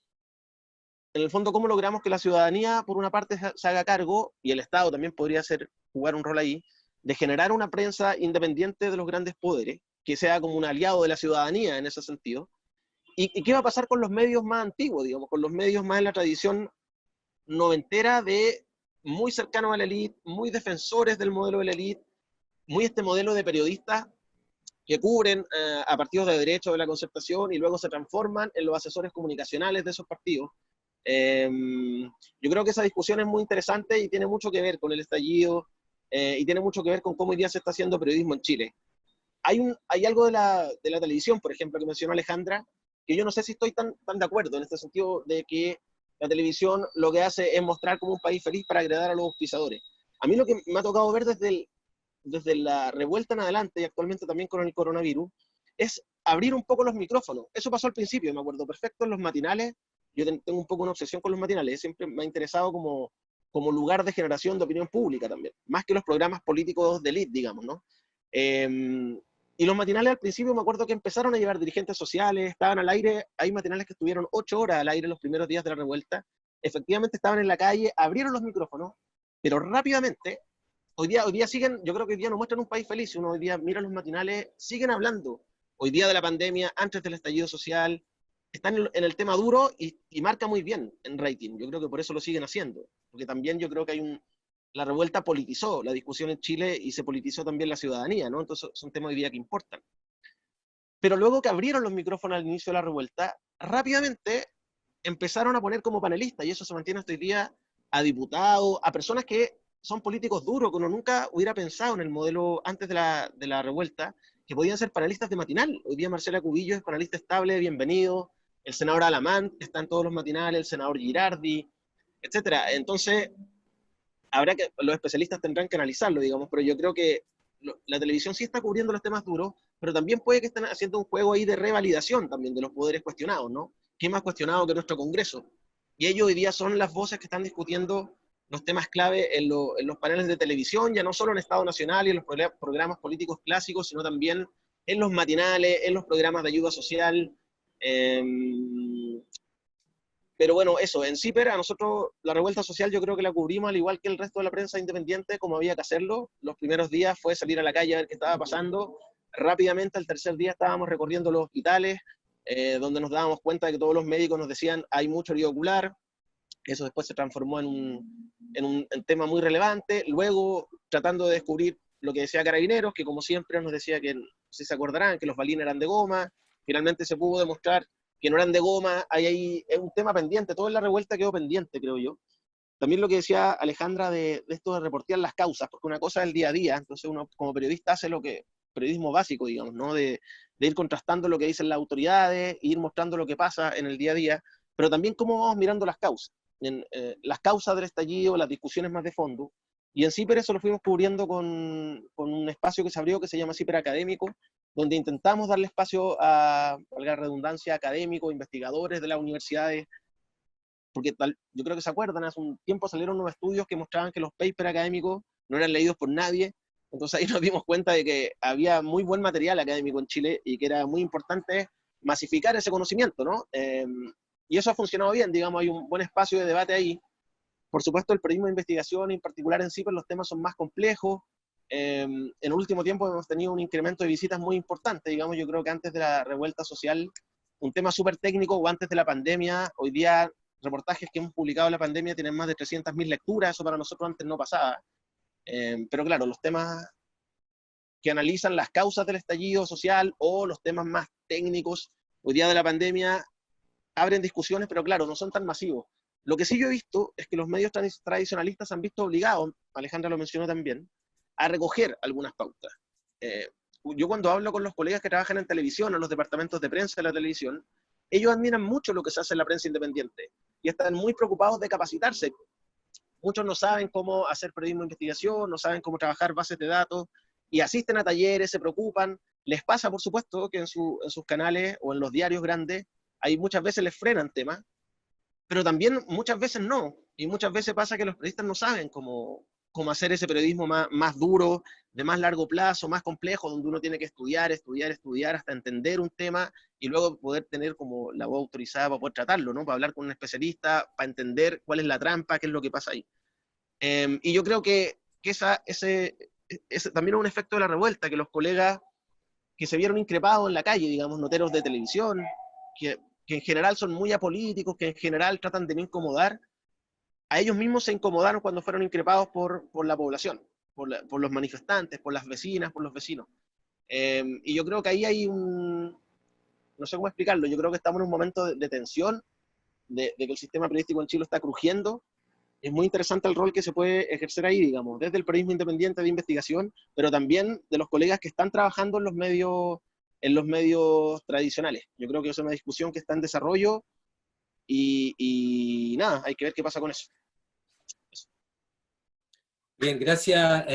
en el fondo, cómo logramos que la ciudadanía, por una parte, se haga cargo, y el Estado también podría jugar un rol ahí, de generar una prensa independiente de los grandes poderes, que sea como un aliado de la ciudadanía en ese sentido. ¿Y qué va a pasar con los medios más antiguos, digamos, con los medios más en la tradición noventera de muy cercanos a la élite, muy defensores del modelo de la élite, muy este modelo de periodistas que cubren a partidos de derecha o de la concertación y luego se transforman en los asesores comunicacionales de esos partidos? Yo creo que esa discusión es muy interesante y tiene mucho que ver con el estallido y tiene mucho que ver con cómo hoy día se está haciendo periodismo en Chile. Hay algo de la televisión, por ejemplo, que mencionó Alejandra, que yo no sé si estoy tan de acuerdo, en este sentido de que la televisión lo que hace es mostrar como un país feliz para agradar a los auspiciadores. A mí lo que me ha tocado ver desde la revuelta en adelante, y actualmente también con el coronavirus, es abrir un poco los micrófonos. Eso pasó al principio, me acuerdo perfecto, en los matinales. Yo tengo un poco una obsesión con los matinales, siempre me ha interesado como lugar de generación de opinión pública también, más que los programas políticos de élite, digamos, ¿no? Y los matinales al principio me acuerdo que empezaron a llevar dirigentes sociales, estaban al aire, hay matinales que estuvieron 8 horas al aire los primeros días de la revuelta, efectivamente estaban en la calle, abrieron los micrófonos, pero rápidamente, hoy día siguen, yo creo que hoy día nos muestran un país feliz, uno hoy día mira los matinales, siguen hablando hoy día de la pandemia, antes del estallido social, están en el tema duro y marca muy bien en rating. Yo creo que por eso lo siguen haciendo, porque también yo creo que la revuelta politizó la discusión en Chile y se politizó también la ciudadanía, ¿no? Entonces son temas hoy día que importan. Pero luego que abrieron los micrófonos al inicio de la revuelta, rápidamente empezaron a poner como panelistas, y eso se mantiene hasta hoy día, a diputados, a personas que son políticos duros, que uno nunca hubiera pensado en el modelo antes de la revuelta, que podían ser panelistas de matinal. Hoy día Marcela Cubillo es panelista estable, bienvenido, el senador Alamán está en todos los matinales, el senador Girardi, etcétera. Entonces, los especialistas tendrán que analizarlo, digamos, pero yo creo que la televisión sí está cubriendo los temas duros, pero también puede que estén haciendo un juego ahí de revalidación también de los poderes cuestionados, ¿no? ¿Qué más cuestionado que nuestro Congreso? Y ellos hoy día son las voces que están discutiendo los temas clave en los paneles de televisión, ya no solo en Estado Nacional y en los programas políticos clásicos, sino también en los matinales, en los programas de ayuda social. Pero bueno, eso, en CIPER a nosotros la revuelta social yo creo que la cubrimos al igual que el resto de la prensa independiente, como había que hacerlo. Los primeros días fue salir a la calle a ver qué estaba pasando. Rápidamente, al tercer día estábamos recorriendo los hospitales, donde nos dábamos cuenta de que todos los médicos nos decían hay mucho herido ocular. Eso después se transformó en un tema muy relevante. Luego, tratando de descubrir lo que decía Carabineros, que como siempre nos decía que, si se acordarán, que los balines eran de goma. Finalmente se pudo demostrar que no eran de goma. Ahí es un tema pendiente, toda la revuelta quedó pendiente, creo yo. También lo que decía Alejandra de esto de reportear las causas, porque una cosa es el día a día, entonces uno como periodista hace periodismo básico, digamos, ¿no? De ir contrastando lo que dicen las autoridades, ir mostrando lo que pasa en el día a día, pero también cómo vamos mirando las causas, las causas del estallido, las discusiones más de fondo, y en CIPER eso lo fuimos cubriendo con un espacio que se abrió que se llama CIPER Académico, donde intentamos darle espacio a la redundancia, académicos, investigadores de las universidades, porque yo creo que se acuerdan, hace un tiempo salieron unos estudios que mostraban que los papers académicos no eran leídos por nadie. Entonces ahí nos dimos cuenta de que había muy buen material académico en Chile y que era muy importante masificar ese conocimiento, ¿no? Y eso ha funcionado bien, digamos, hay un buen espacio de debate ahí. Por supuesto, el periodismo de investigación, en particular en CIPER, los temas son más complejos. En el último tiempo hemos tenido un incremento de visitas muy importante, digamos, yo creo que antes de la revuelta social, un tema súper técnico, o antes de la pandemia, hoy día reportajes que hemos publicado en la pandemia tienen más de 300.000 lecturas, eso para nosotros antes no pasaba. Pero claro, los temas que analizan las causas del estallido social o los temas más técnicos hoy día de la pandemia abren discusiones, pero claro, no son tan masivos. Lo que sí yo he visto es que los medios tradicionalistas se han visto obligados, Alejandra lo mencionó también, a recoger algunas pautas. Yo cuando hablo con los colegas que trabajan en televisión, en los departamentos de prensa de la televisión, ellos admiran mucho lo que se hace en la prensa independiente y están muy preocupados de capacitarse. Muchos no saben cómo hacer periodismo de investigación, no saben cómo trabajar bases de datos, y asisten a talleres, se preocupan. Les pasa, por supuesto, que en sus canales o en los diarios grandes, hay muchas veces les frenan temas, pero también muchas veces no. Y muchas veces pasa que los periodistas no saben cómo hacer ese periodismo más duro, de más largo plazo, más complejo, donde uno tiene que estudiar hasta entender un tema y luego poder tener como la voz autorizada para poder tratarlo, ¿no? Para hablar con un especialista, para entender cuál es la trampa, qué es lo que pasa ahí. Y yo creo que ese también es un efecto de la revuelta, que los colegas que se vieron increpados en la calle, digamos, noteros de televisión, que en general son muy apolíticos, que en general tratan de no incomodar, a ellos mismos se incomodaron cuando fueron increpados por la población, por los manifestantes, por las vecinas, por los vecinos. Y yo creo que ahí hay no sé cómo explicarlo, yo creo que estamos en un momento de tensión, de que el sistema periodístico en Chile está crujiendo. Es muy interesante el rol que se puede ejercer ahí, digamos, desde el periodismo independiente de investigación, pero también de los colegas que están trabajando en los medios tradicionales. Yo creo que es una discusión que está en desarrollo y nada, hay que ver qué pasa con eso. Bien, gracias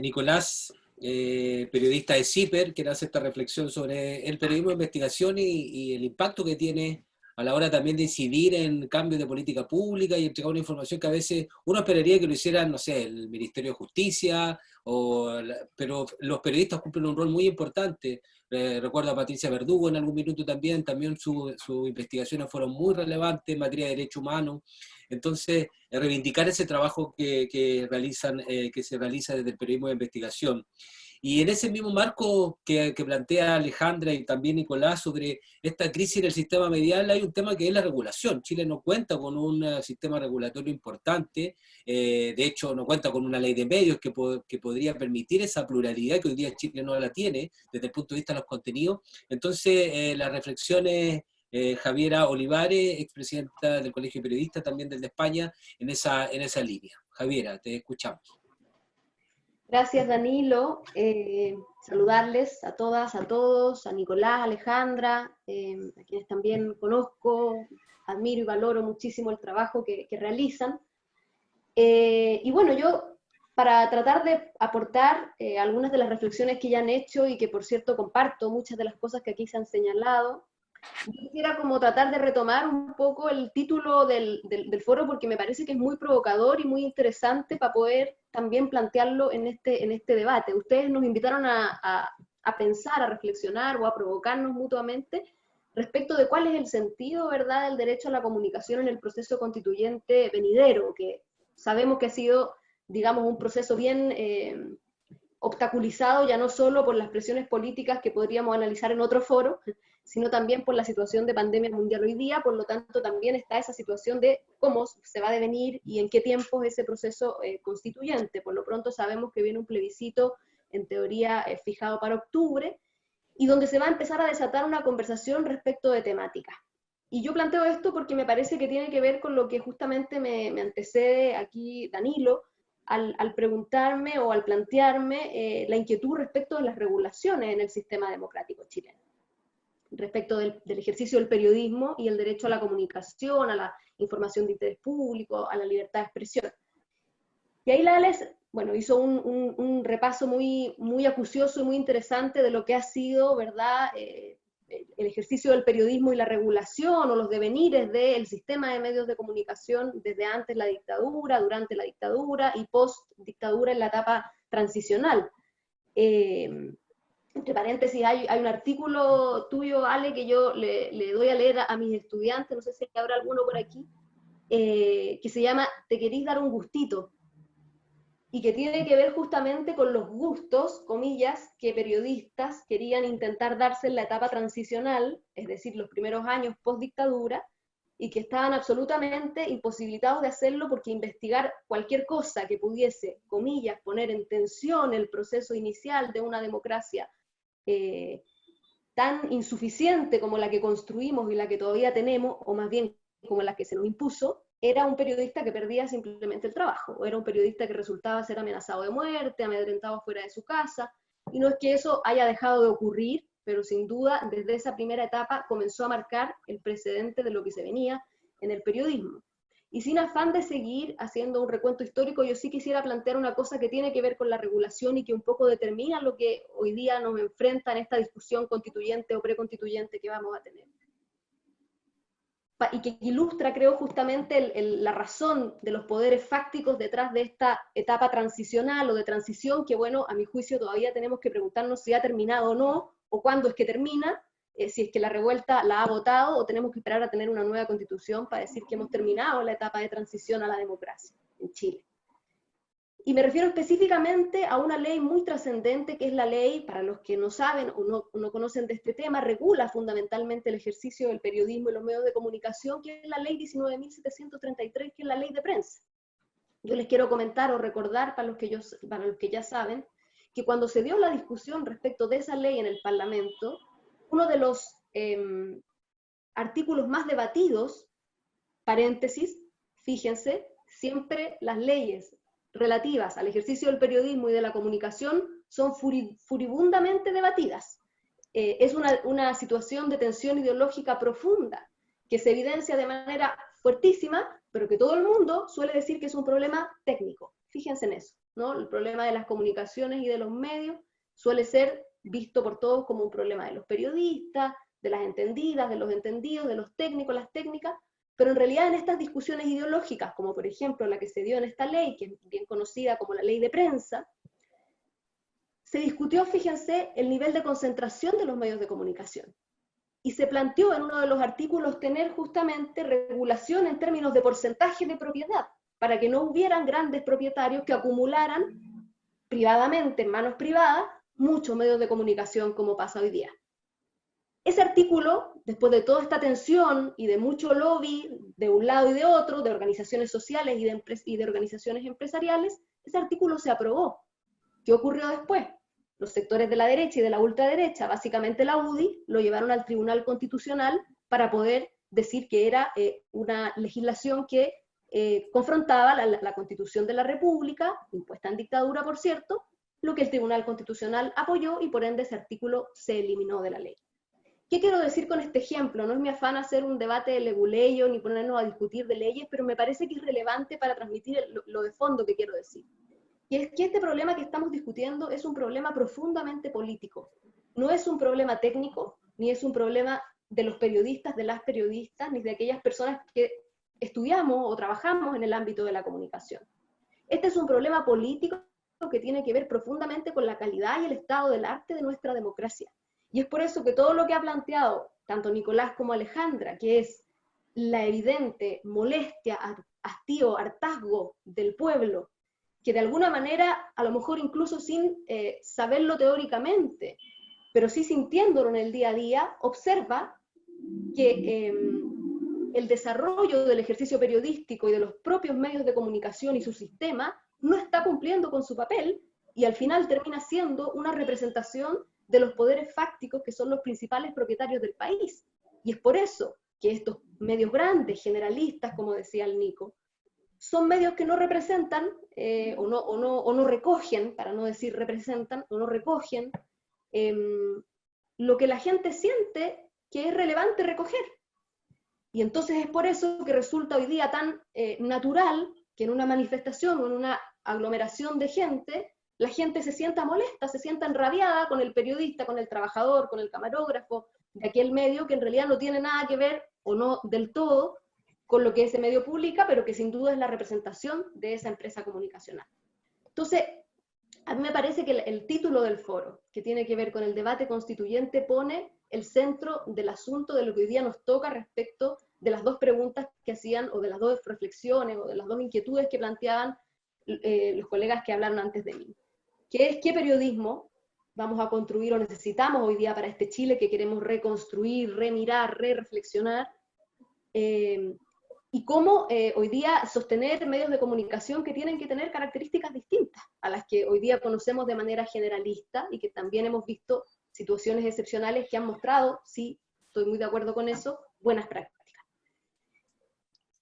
Nicolás, periodista de CIPER, que hace esta reflexión sobre el periodismo de investigación y el impacto que tiene a la hora también de incidir en cambios de política pública y entregar una información que a veces uno esperaría que lo hicieran, no sé, el Ministerio de Justicia, pero los periodistas cumplen un rol muy importante. Recuerdo a Patricia Verdugo en algún minuto también sus investigaciones fueron muy relevantes en materia de derechos humanos. Entonces, reivindicar ese trabajo que se realiza desde el periodismo de investigación. Y en ese mismo marco que plantea Alejandra y también Nicolás sobre esta crisis en el sistema medial, hay un tema que es la regulación. Chile no cuenta con un sistema regulatorio importante, de hecho no cuenta con una ley de medios que podría permitir esa pluralidad que hoy día Chile no la tiene desde el punto de vista de los contenidos. Entonces, las reflexiones, Javiera Olivares, expresidenta del Colegio de Periodistas, también desde España, en esa línea. Javiera, te escuchamos. Gracias, Danilo. Saludarles a todas, a todos, a Nicolás, a Alejandra, a quienes también conozco, admiro y valoro muchísimo el trabajo que realizan. Y bueno, yo, para tratar de aportar algunas de las reflexiones que ya han hecho y que, por cierto, comparto muchas de las cosas que aquí se han señalado, yo quisiera como tratar de retomar un poco el título del foro, porque me parece que es muy provocador y muy interesante para poder también plantearlo en este debate. Ustedes nos invitaron a pensar, a reflexionar o a provocarnos mutuamente respecto de cuál es el sentido, ¿verdad?, del derecho a la comunicación en el proceso constituyente venidero, que sabemos que ha sido, digamos, un proceso bien obstaculizado ya no solo por las presiones políticas que podríamos analizar en otro foro, sino también por la situación de pandemia mundial hoy día. Por lo tanto también está esa situación de cómo se va a devenir y en qué tiempo es ese proceso constituyente. Por lo pronto sabemos que viene un plebiscito, en teoría fijado para octubre, y donde se va a empezar a desatar una conversación respecto de temáticas. Y yo planteo esto porque me parece que tiene que ver con lo que justamente me antecede aquí Danilo, al preguntarme o al plantearme la inquietud respecto de las regulaciones en el sistema democrático chileno, respecto del ejercicio del periodismo y el derecho a la comunicación, a la información de interés público, a la libertad de expresión. Y ahí la ALES, bueno, hizo un repaso muy, muy acucioso y muy interesante de lo que ha sido, ¿verdad?, el ejercicio del periodismo y la regulación o los devenires del sistema de medios de comunicación desde antes la dictadura, durante la dictadura y post-dictadura en la etapa transicional. Entre paréntesis, hay un artículo tuyo, Ale, que yo le doy a leer a mis estudiantes, no sé si habrá alguno por aquí, que se llama ¿Te querís dar un gustito? Y que tiene que ver justamente con los gustos, comillas, que periodistas querían intentar darse en la etapa transicional, es decir, los primeros años post-dictadura, y que estaban absolutamente imposibilitados de hacerlo porque investigar cualquier cosa que pudiese, comillas, poner en tensión el proceso inicial de una democracia tan insuficiente como la que construimos y la que todavía tenemos, o más bien como la que se nos impuso, era un periodista que perdía simplemente el trabajo, o era un periodista que resultaba ser amenazado de muerte, amedrentado fuera de su casa, y no es que eso haya dejado de ocurrir, pero sin duda desde esa primera etapa comenzó a marcar el precedente de lo que se venía en el periodismo. Y sin afán de seguir haciendo un recuento histórico, yo sí quisiera plantear una cosa que tiene que ver con la regulación y que un poco determina lo que hoy día nos enfrenta en esta discusión constituyente o preconstituyente que vamos a tener. Y que ilustra, creo, justamente la razón de los poderes fácticos detrás de esta etapa transicional o de transición que, bueno, a mi juicio todavía tenemos que preguntarnos si ha terminado o no, o cuándo es que termina, si es que la revuelta la ha votado, o tenemos que esperar a tener una nueva constitución para decir que hemos terminado la etapa de transición a la democracia en Chile. Y me refiero específicamente a una ley muy trascendente, que es la ley, para los que no saben o no conocen de este tema, regula fundamentalmente el ejercicio del periodismo y los medios de comunicación, que es la ley 19.733, que es la ley de prensa. Yo les quiero comentar o recordar, para los que ya saben, que cuando se dio la discusión respecto de esa ley en el Parlamento, uno de los artículos más debatidos, paréntesis, fíjense, siempre las leyes relativas al ejercicio del periodismo y de la comunicación son furibundamente debatidas. Es una situación de tensión ideológica profunda, que se evidencia de manera fuertísima, pero que todo el mundo suele decir que es un problema técnico. Fíjense en eso, ¿no? El problema de las comunicaciones y de los medios suele ser visto por todos como un problema de los periodistas, de las entendidas, de los entendidos, de los técnicos, las técnicas, pero en realidad en estas discusiones ideológicas, como por ejemplo la que se dio en esta ley, que es bien conocida como la ley de prensa, se discutió, fíjense, el nivel de concentración de los medios de comunicación. Y se planteó en uno de los artículos tener justamente regulación en términos de porcentaje de propiedad, para que no hubieran grandes propietarios que acumularan privadamente en manos privadas muchos medios de comunicación como pasa hoy día. Ese artículo, después de toda esta tensión y de mucho lobby de un lado y de otro, de organizaciones sociales y de organizaciones empresariales, ese artículo se aprobó. ¿Qué ocurrió después? Los sectores de la derecha y de la ultraderecha, básicamente la UDI, lo llevaron al Tribunal Constitucional para poder decir que era una legislación que confrontaba la Constitución de la República, impuesta en dictadura, por cierto, lo que el Tribunal Constitucional apoyó y por ende ese artículo se eliminó de la ley. ¿Qué quiero decir con este ejemplo? No es mi afán hacer un debate de leguleyo ni ponernos a discutir de leyes, pero me parece que es relevante para transmitir lo de fondo que quiero decir. Y es que este problema que estamos discutiendo es un problema profundamente político. No es un problema técnico, ni es un problema de los periodistas, de las periodistas, ni de aquellas personas que estudiamos o trabajamos en el ámbito de la comunicación. Este es un problema político que tiene que ver profundamente con la calidad y el estado del arte de nuestra democracia. Y es por eso que todo lo que ha planteado tanto Nicolás como Alejandra, que es la evidente molestia, hastío, hartazgo del pueblo, que de alguna manera, a lo mejor incluso sin saberlo teóricamente, pero sí sintiéndolo en el día a día, observa que el desarrollo del ejercicio periodístico y de los propios medios de comunicación y su sistema no está cumpliendo con su papel y al final termina siendo una representación de los poderes fácticos que son los principales propietarios del país. Y es por eso que estos medios grandes, generalistas, como decía el Nico, son medios que no representan o no recogen, para no decir representan, o no recogen lo que la gente siente que es relevante recoger. Y entonces es por eso que resulta hoy día tan natural que en una manifestación o en una aglomeración de gente, la gente se sienta molesta, se sienta enrabiada con el periodista, con el trabajador, con el camarógrafo de aquel medio que en realidad no tiene nada que ver, o no del todo, con lo que ese medio publica, pero que sin duda es la representación de esa empresa comunicacional. Entonces, a mí me parece que el título del foro, que tiene que ver con el debate constituyente, pone el centro del asunto de lo que hoy día nos toca respecto de las dos preguntas que hacían, o de las dos reflexiones, o de las dos inquietudes que planteaban los colegas que hablaron antes de mí. Que es qué periodismo vamos a construir o necesitamos hoy día para este Chile que queremos reconstruir, remirar, reflexionar, y cómo hoy día sostener medios de comunicación que tienen que tener características distintas a las que hoy día conocemos de manera generalista y que también hemos visto situaciones excepcionales que han mostrado, sí, estoy muy de acuerdo con eso, buenas prácticas.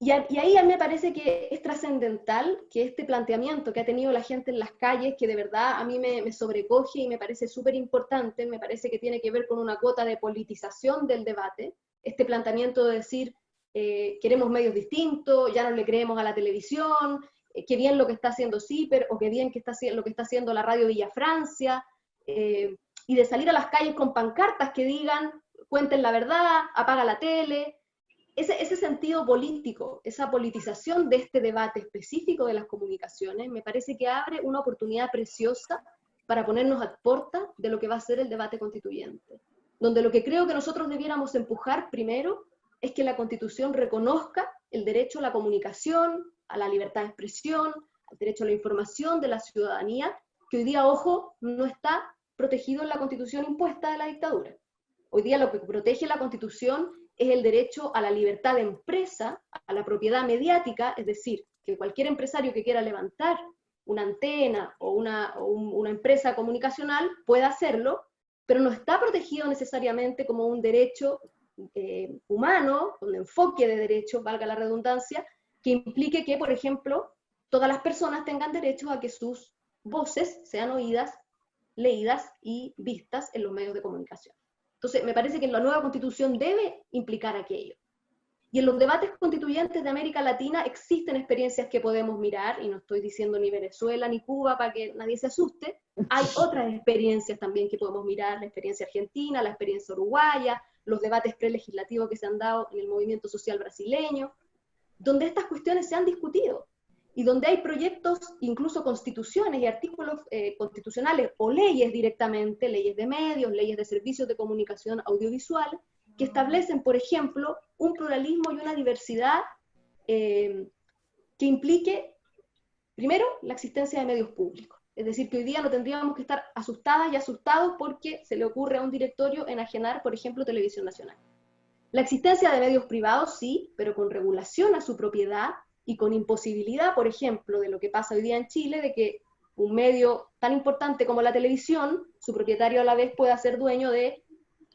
Y ahí a mí me parece que es trascendental que este planteamiento que ha tenido la gente en las calles, que de verdad a mí me sobrecoge y me parece súper importante, me parece que tiene que ver con una cuota de politización del debate, este planteamiento de decir, queremos medios distintos, ya no le creemos a la televisión, qué bien lo que está haciendo CIPER, o qué bien lo que está haciendo la radio Villa Francia, y de salir a las calles con pancartas que digan, cuenten la verdad, apaga la tele. Ese sentido político, esa politización de este debate específico de las comunicaciones, me parece que abre una oportunidad preciosa para ponernos a puerta de lo que va a ser el debate constituyente, donde lo que creo que nosotros debiéramos empujar primero es que la Constitución reconozca el derecho a la comunicación, a la libertad de expresión, al derecho a la información de la ciudadanía, que hoy día, ojo, no está protegido en la Constitución impuesta de la dictadura. Hoy día lo que protege la Constitución es el derecho a la libertad de empresa, a la propiedad mediática, es decir, que cualquier empresario que quiera levantar una antena o una empresa comunicacional pueda hacerlo, pero no está protegido necesariamente como un derecho humano, un enfoque de derecho, valga la redundancia, que implique que, por ejemplo, todas las personas tengan derecho a que sus voces sean oídas, leídas y vistas en los medios de comunicación. Entonces, me parece que la nueva Constitución debe implicar aquello. Y en los debates constituyentes de América Latina existen experiencias que podemos mirar, y no estoy diciendo ni Venezuela ni Cuba para que nadie se asuste, hay otras experiencias también que podemos mirar, la experiencia argentina, la experiencia uruguaya, los debates prelegislativos que se han dado en el movimiento social brasileño, donde estas cuestiones se han discutido, y donde hay proyectos, incluso constituciones y artículos constitucionales o leyes directamente, leyes de medios, leyes de servicios de comunicación audiovisual, que establecen, por ejemplo, un pluralismo y una diversidad que implique, primero, la existencia de medios públicos. Es decir, que hoy día no tendríamos que estar asustadas y asustados porque se le ocurre a un directorio enajenar, por ejemplo, Televisión Nacional. La existencia de medios privados, sí, pero con regulación a su propiedad y con imposibilidad, por ejemplo, de lo que pasa hoy día en Chile, de que un medio tan importante como la televisión, su propietario a la vez pueda ser dueño de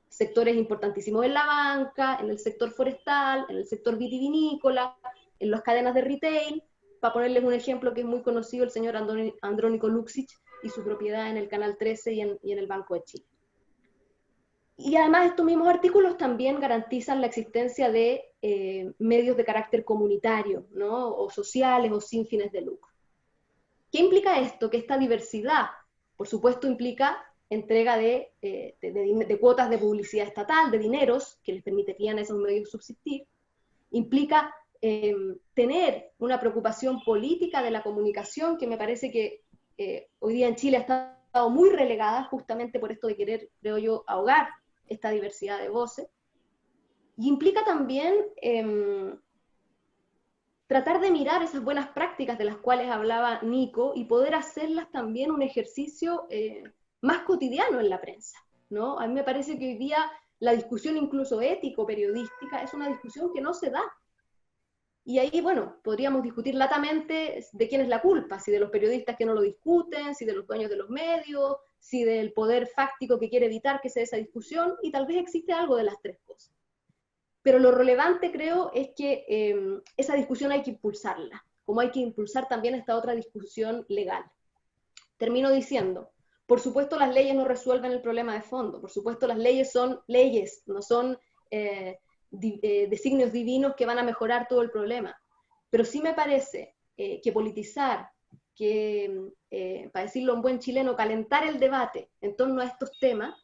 sectores importantísimos en la banca, en el sector forestal, en el sector vitivinícola, en las cadenas de retail, para ponerles un ejemplo que es muy conocido, el señor Andrónico Luksic y su propiedad en el Canal 13 y en el Banco de Chile. Y además estos mismos artículos también garantizan la existencia de medios de carácter comunitario, ¿no? O sociales o sin fines de lucro. ¿Qué implica esto? Que esta diversidad, por supuesto, implica entrega de cuotas de publicidad estatal, de dineros, que les permitirían a esos medios subsistir, implica tener una preocupación política de la comunicación, que me parece que hoy día en Chile ha estado muy relegada justamente por esto de querer, creo yo, ahogar esta diversidad de voces, y implica también tratar de mirar esas buenas prácticas de las cuales hablaba Nico y poder hacerlas también un ejercicio más cotidiano en la prensa, ¿no? A mí me parece que hoy día la discusión incluso ético-periodística es una discusión que no se da. Y ahí, bueno, podríamos discutir latamente de quién es la culpa, si de los periodistas que no lo discuten, si de los dueños de los medios, si del poder fáctico que quiere evitar que se dé esa discusión, y tal vez existe algo de las tres cosas. Pero lo relevante, creo, es que esa discusión hay que impulsarla, como hay que impulsar también esta otra discusión legal. Termino diciendo, por supuesto las leyes no resuelven el problema de fondo, por supuesto las leyes son leyes, no son designios divinos que van a mejorar todo el problema. Pero sí me parece que politizar, que, para decirlo en buen chileno, calentar el debate en torno a estos temas,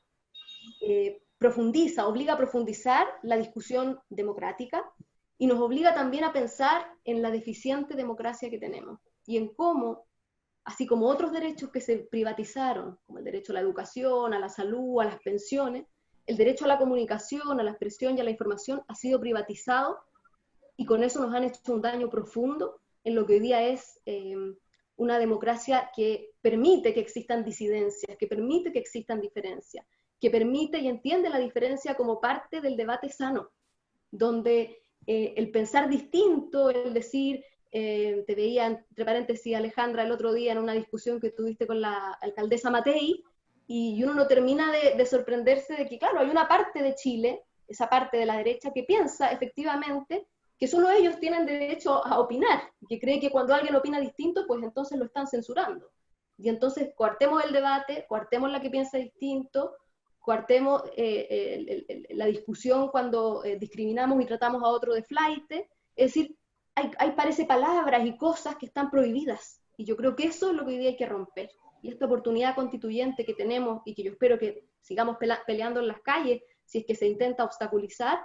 obliga a profundizar la discusión democrática y nos obliga también a pensar en la deficiente democracia que tenemos y en cómo, así como otros derechos que se privatizaron, como el derecho a la educación, a la salud, a las pensiones, el derecho a la comunicación, a la expresión y a la información ha sido privatizado y con eso nos han hecho un daño profundo en lo que hoy día es una democracia que permite que existan disidencias, que permite que existan diferencias, que permite y entiende la diferencia como parte del debate sano, donde el pensar distinto, el decir, te veía entre paréntesis Alejandra el otro día en una discusión que tuviste con la alcaldesa Matei, y uno no termina de sorprenderse de que, claro, hay una parte de Chile, esa parte de la derecha, que piensa efectivamente que solo ellos tienen derecho a opinar, que cree que cuando alguien opina distinto, pues entonces lo están censurando. Y entonces coartemos el debate, coartemos la que piensa distinto, coartemos la discusión cuando discriminamos y tratamos a otro de flaite. Es decir, hay parece palabras y cosas que están prohibidas. Y yo creo que eso es lo que hoy día hay que romper. Y esta oportunidad constituyente que tenemos y que yo espero que sigamos peleando en las calles, si es que se intenta obstaculizar,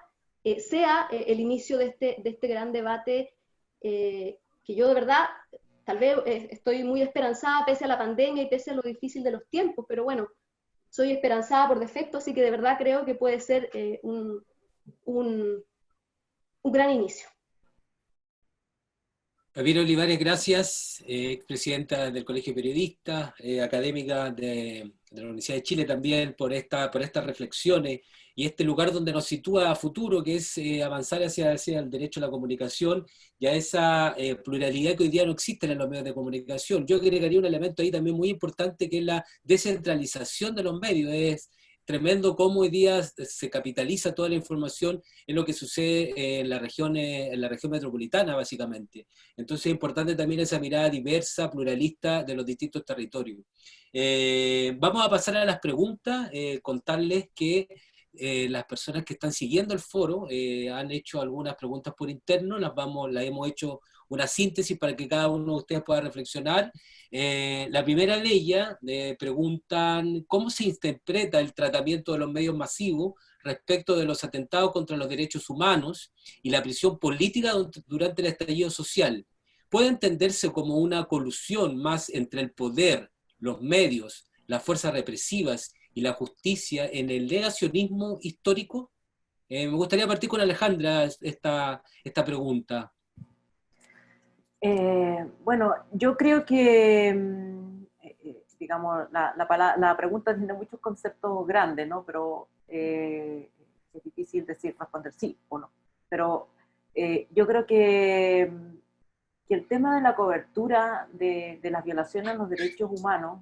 sea el inicio de este gran debate que yo de verdad, tal vez estoy muy esperanzada pese a la pandemia y pese a lo difícil de los tiempos, pero bueno, soy esperanzada por defecto, así que de verdad creo que puede ser un gran inicio. Javier Olivares, gracias, expresidenta del Colegio de Periodistas, académica de la Universidad de Chile también, por estas reflexiones y este lugar donde nos sitúa a futuro, que es avanzar hacia el derecho a la comunicación y a esa pluralidad que hoy día no existe en los medios de comunicación. Yo agregaría un elemento ahí también muy importante, que es la descentralización de los medios. Es tremendo cómo hoy día se capitaliza toda la información en lo que sucede en la región metropolitana, básicamente. Entonces es importante también esa mirada diversa, pluralista de los distintos territorios. Vamos a pasar a las preguntas, contarles que las personas que están siguiendo el foro han hecho algunas preguntas por interno, las hemos hecho una síntesis para que cada uno de ustedes pueda reflexionar. La primera de ellas preguntan cómo se interpreta el tratamiento de los medios masivos respecto de los atentados contra los derechos humanos y la prisión política durante el estallido social. ¿Puede entenderse como una colusión más entre el poder, los medios, las fuerzas represivas y la justicia en el negacionismo histórico? Me gustaría partir con Alejandra esta pregunta. Bueno, yo creo que digamos, la pregunta tiene muchos conceptos grandes, ¿no? Pero es difícil responder sí o no. Pero yo creo que el tema de la cobertura de las violaciones a los derechos humanos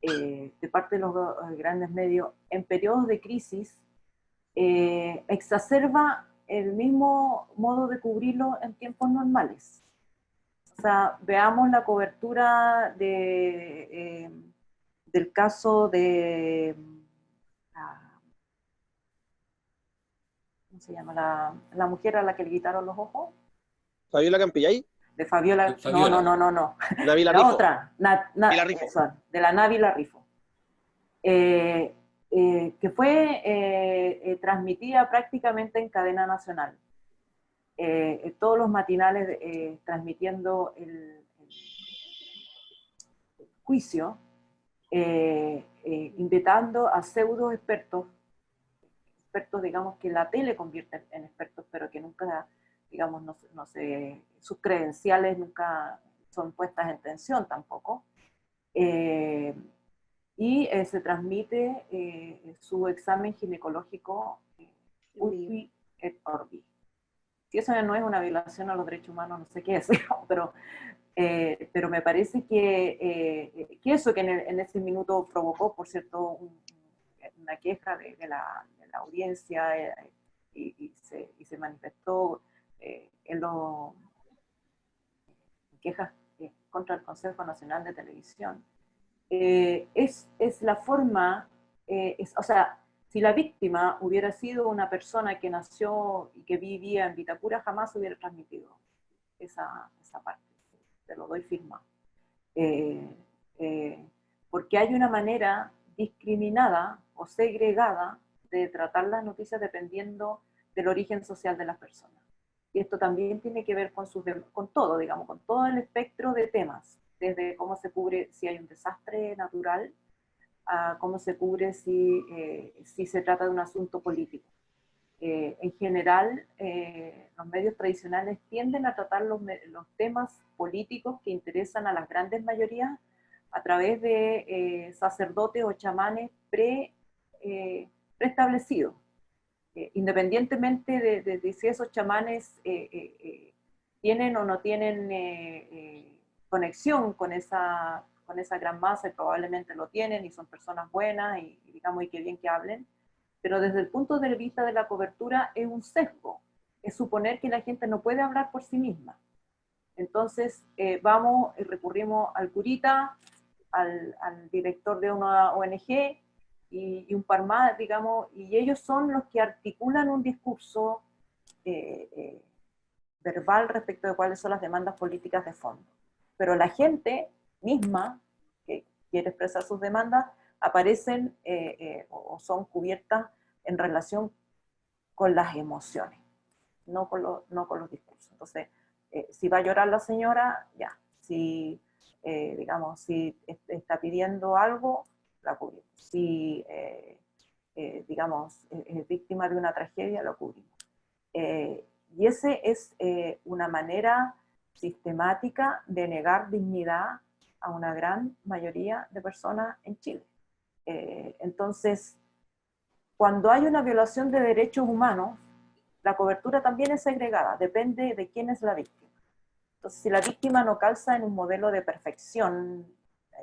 de parte de los grandes medios en periodos de crisis exacerba el mismo modo de cubrirlo en tiempos normales. O sea, veamos la cobertura del caso de ¿cómo se llama? La mujer a la que le quitaron los ojos. Fabiola Campillay. De Fabiola. Fabiola. No. Návila La Rifo. otra. Návila Rifo. De la Návila Rifo. Que fue transmitida prácticamente en cadena nacional. Todos los matinales transmitiendo el juicio, invitando a pseudo expertos, digamos, que la tele convierte en expertos, pero que nunca, digamos, sus credenciales nunca son puestas en tensión tampoco. Y se transmite su examen ginecológico urbi et orbi. Si eso no es una violación a los derechos humanos, no sé qué es, pero me parece que eso que en ese minuto provocó, por cierto, una queja de la audiencia y se manifestó en los quejas contra el Consejo Nacional de Televisión, es la forma, o sea, si la víctima hubiera sido una persona que nació y que vivía en Vitacura, jamás hubiera transmitido esa parte. Te lo doy firmado. Porque hay una manera discriminada o segregada de tratar las noticias dependiendo del origen social de las personas. Y esto también tiene que ver con todo, digamos, con todo el espectro de temas, desde cómo se cubre si hay un desastre natural, a cómo se cubre si se trata de un asunto político. En general, los medios tradicionales tienden a tratar los temas políticos que interesan a las grandes mayorías a través de sacerdotes o chamanes preestablecidos. Independientemente de si esos chamanes tienen o no tienen conexión con esa gran masa, y probablemente lo tienen y son personas buenas y digamos, y qué bien que hablen, pero desde el punto de vista de la cobertura es un sesgo, es suponer que la gente no puede hablar por sí misma. Entonces vamos y recurrimos al curita, al director de una ONG y un par más, digamos, y ellos son los que articulan un discurso verbal respecto de cuáles son las demandas políticas de fondo. Pero la gente misma que quiere expresar sus demandas aparecen o son cubiertas en relación con las emociones, no con los discursos. Entonces, si va a llorar la señora, ya. Si, digamos, si está pidiendo algo, la cubrimos. Si, digamos, es víctima de una tragedia, lo cubrimos. Y esa es una manera sistemática de negar dignidad a una gran mayoría de personas en Chile. Entonces, cuando hay una violación de derechos humanos, la cobertura también es segregada, depende de quién es la víctima. Entonces, si la víctima no calza en un modelo de perfección,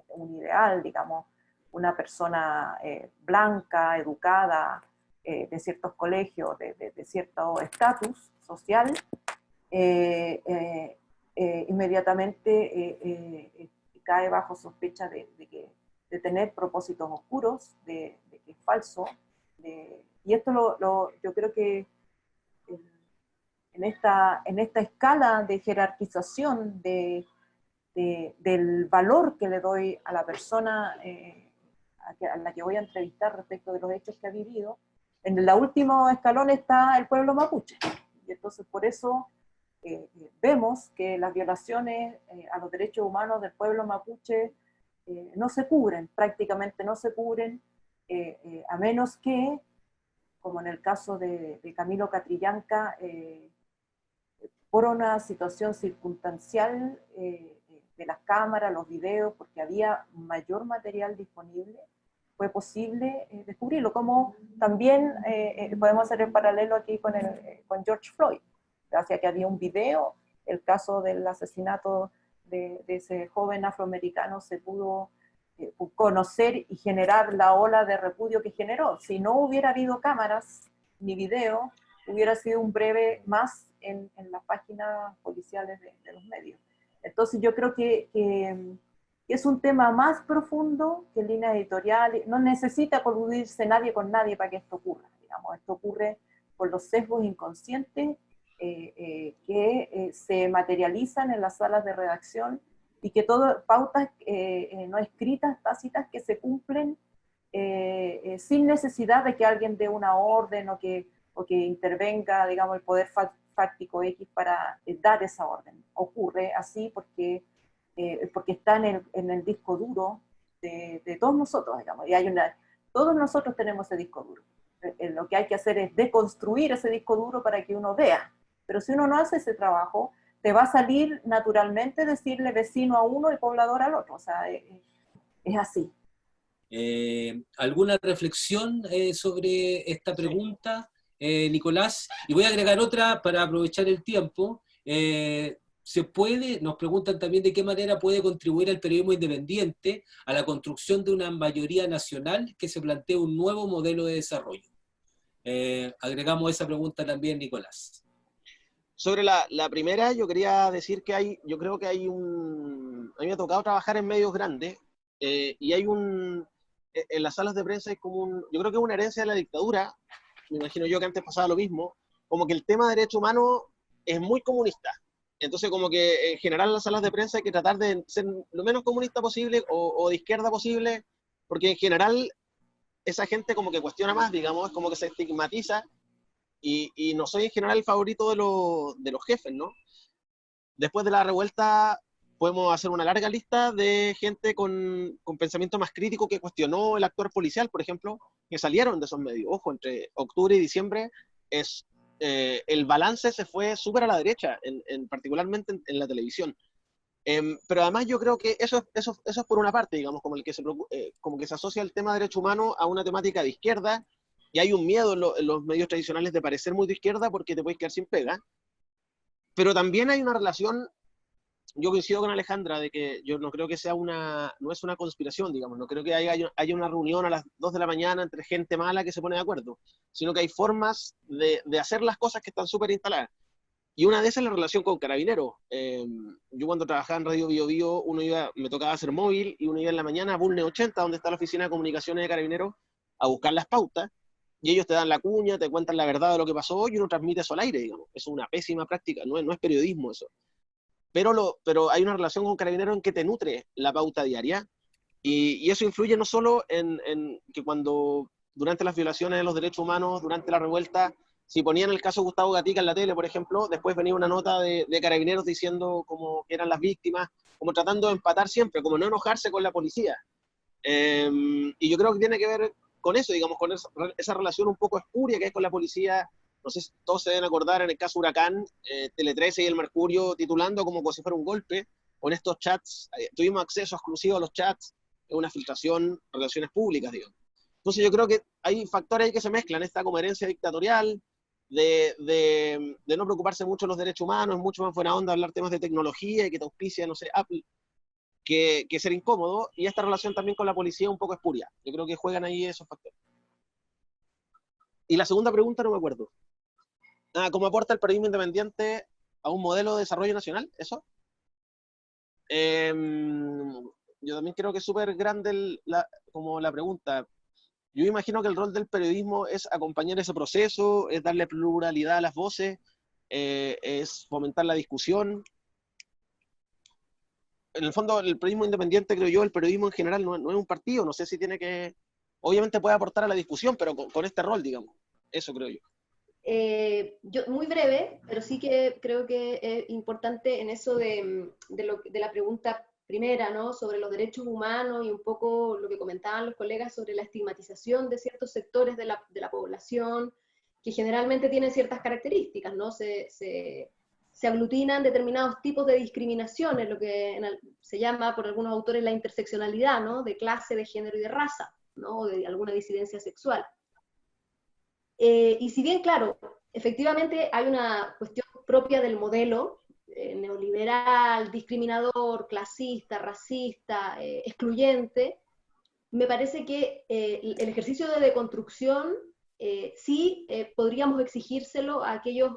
un ideal, digamos, una persona blanca, educada, de ciertos colegios, de cierto estatus social, inmediatamente cae bajo sospecha de tener propósitos oscuros, de que es falso. Y esto yo creo que en esta escala de jerarquización del valor que le doy a la persona a la que voy a entrevistar respecto de los hechos que ha vivido, en el último escalón está el pueblo mapuche. Y entonces por eso vemos que las violaciones a los derechos humanos del pueblo mapuche no se cubren, prácticamente no se cubren, a menos que, como en el caso de Camilo Catrillanca, por una situación circunstancial de las cámaras, los videos, porque había mayor material disponible, fue posible descubrirlo. Como también podemos hacer el paralelo aquí con George Floyd, gracias a que había un video, el caso del asesinato de ese joven afroamericano se pudo conocer y generar la ola de repudio que generó. Si no hubiera habido cámaras ni video, hubiera sido un breve más en las páginas policiales de los medios. Entonces yo creo que es un tema más profundo que línea editorial. No necesita coludirse nadie con nadie para que esto ocurra. Digamos, esto ocurre por los sesgos inconscientes que se materializan en las salas de redacción y que todas pautas no escritas, tácitas, que se cumplen sin necesidad de que alguien dé una orden o que intervenga, digamos, el poder fáctico X para dar esa orden. Ocurre así porque está en el disco duro de todos nosotros, digamos, y todos nosotros tenemos ese disco duro. Lo que hay que hacer es deconstruir ese disco duro para que uno vea, pero si uno no hace ese trabajo, te va a salir naturalmente decirle vecino a uno y poblador al otro, o sea, es así. ¿Alguna reflexión sobre esta pregunta, Nicolás? Y voy a agregar otra para aprovechar el tiempo. Nos preguntan también de qué manera puede contribuir el periodismo independiente a la construcción de una mayoría nacional que se plantee un nuevo modelo de desarrollo. Agregamos esa pregunta también, Nicolás. Sobre la primera, yo quería decir que yo creo que a mí me ha tocado trabajar en medios grandes, y hay en las salas de prensa hay yo creo que es una herencia de la dictadura, me imagino yo que antes pasaba lo mismo, como que el tema de derechos humanos es muy comunista. Entonces, como que en general en las salas de prensa hay que tratar de ser lo menos comunista posible o de izquierda posible, porque en general esa gente como que cuestiona más, digamos, es como que se estigmatiza, y no soy en general el favorito de los jefes, ¿no? Después de la revuelta podemos hacer una larga lista de gente con pensamiento más crítico que cuestionó el actuar policial, por ejemplo, que salieron de esos medios. Ojo, entre octubre y diciembre el balance se fue súper a la derecha, particularmente en la televisión. Pero además yo creo que eso es por una parte, digamos, como que se asocia el tema de derechos humanos a una temática de izquierda, y hay un miedo en los medios tradicionales de parecer muy de izquierda porque te puedes quedar sin pega. Pero también hay una relación, yo coincido con Alejandra, de que yo no creo que no es una conspiración, digamos, no creo que haya una reunión a las 2 de la mañana entre gente mala que se pone de acuerdo, sino que hay formas de hacer las cosas que están súper instaladas. Y una de esas es la relación con Carabineros. Yo cuando trabajaba en Radio Bio Bio, me tocaba hacer móvil, y uno iba en la mañana a Bulne 80, donde está la oficina de comunicaciones de Carabineros, a buscar las pautas, y ellos te dan la cuña, te cuentan la verdad de lo que pasó, y uno transmite eso al aire, digamos. Eso es una pésima práctica, no es periodismo eso. Pero hay una relación con Carabineros en que te nutre la pauta diaria, y eso influye no solo en que durante las violaciones de los derechos humanos, durante la revuelta, si ponían el caso Gustavo Gatica en la tele, por ejemplo, después venía una nota de Carabineros diciendo como que eran las víctimas, como tratando de empatar siempre, como no enojarse con la policía. Y yo creo que tiene que ver con eso, digamos, con esa relación un poco espuria que hay con la policía. No sé si todos se deben acordar en el caso Huracán, Tele 13 y el Mercurio titulando como si fuera un golpe, con estos chats, tuvimos acceso exclusivo a los chats, una filtración, relaciones públicas, digamos. Entonces yo creo que hay factores ahí que se mezclan, esta como herencia dictatorial, de no preocuparse mucho de los derechos humanos, es mucho más buena onda hablar temas de tecnología y que te auspicia, no sé, Apple, que ser incómodo, y esta relación también con la policía un poco espuria. Yo creo que juegan ahí esos factores. Y la segunda pregunta no me acuerdo. ¿Cómo aporta el periodismo independiente a un modelo de desarrollo nacional? ¿Eso? Yo también creo que es súper grande como la pregunta. Yo imagino que el rol del periodismo es acompañar ese proceso, es darle pluralidad a las voces, es fomentar la discusión. En el fondo, el periodismo independiente, creo yo, el periodismo en general no es un partido, no sé si tiene que... Obviamente puede aportar a la discusión, pero con este rol, digamos. Eso creo yo. Yo, muy breve, pero sí que creo que es importante en eso de la pregunta primera, ¿no? Sobre los derechos humanos y un poco lo que comentaban los colegas sobre la estigmatización de ciertos sectores de la población que generalmente tienen ciertas características, ¿no? Se se aglutinan determinados tipos de discriminaciones, lo que se llama por algunos autores la interseccionalidad, ¿no? De clase, de género y de raza, ¿no? O de alguna disidencia sexual. Y si bien, claro, efectivamente hay una cuestión propia del modelo neoliberal, discriminador, clasista, racista, excluyente, me parece que el ejercicio de deconstrucción sí podríamos exigírselo a aquellos,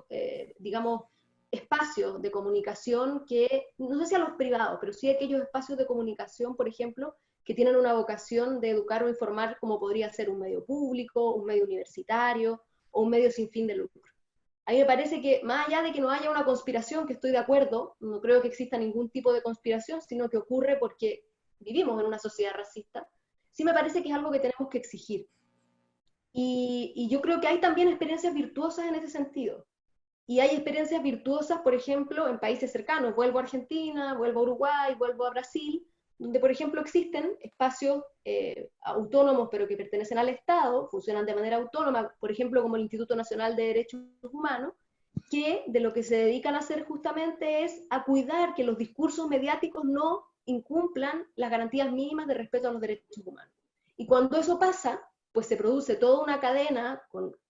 digamos, espacios de comunicación que, no sé si a los privados, pero sí a aquellos espacios de comunicación, por ejemplo, que tienen una vocación de educar o informar, como podría ser un medio público, un medio universitario o un medio sin fin de lucro. A mí me parece que, más allá de que no haya una conspiración, que estoy de acuerdo, no creo que exista ningún tipo de conspiración, sino que ocurre porque vivimos en una sociedad racista, sí me parece que es algo que tenemos que exigir. Y yo creo que hay también experiencias virtuosas en ese sentido. Y hay experiencias virtuosas, por ejemplo, en países cercanos. Vuelvo a Argentina, vuelvo a Uruguay, vuelvo a Brasil, donde, por ejemplo, existen espacios autónomos, pero que pertenecen al Estado, funcionan de manera autónoma, por ejemplo, como el Instituto Nacional de Derechos Humanos, que de lo que se dedican a hacer justamente es a cuidar que los discursos mediáticos no incumplan las garantías mínimas de respeto a los derechos humanos. Y cuando eso pasa, pues se produce toda una cadena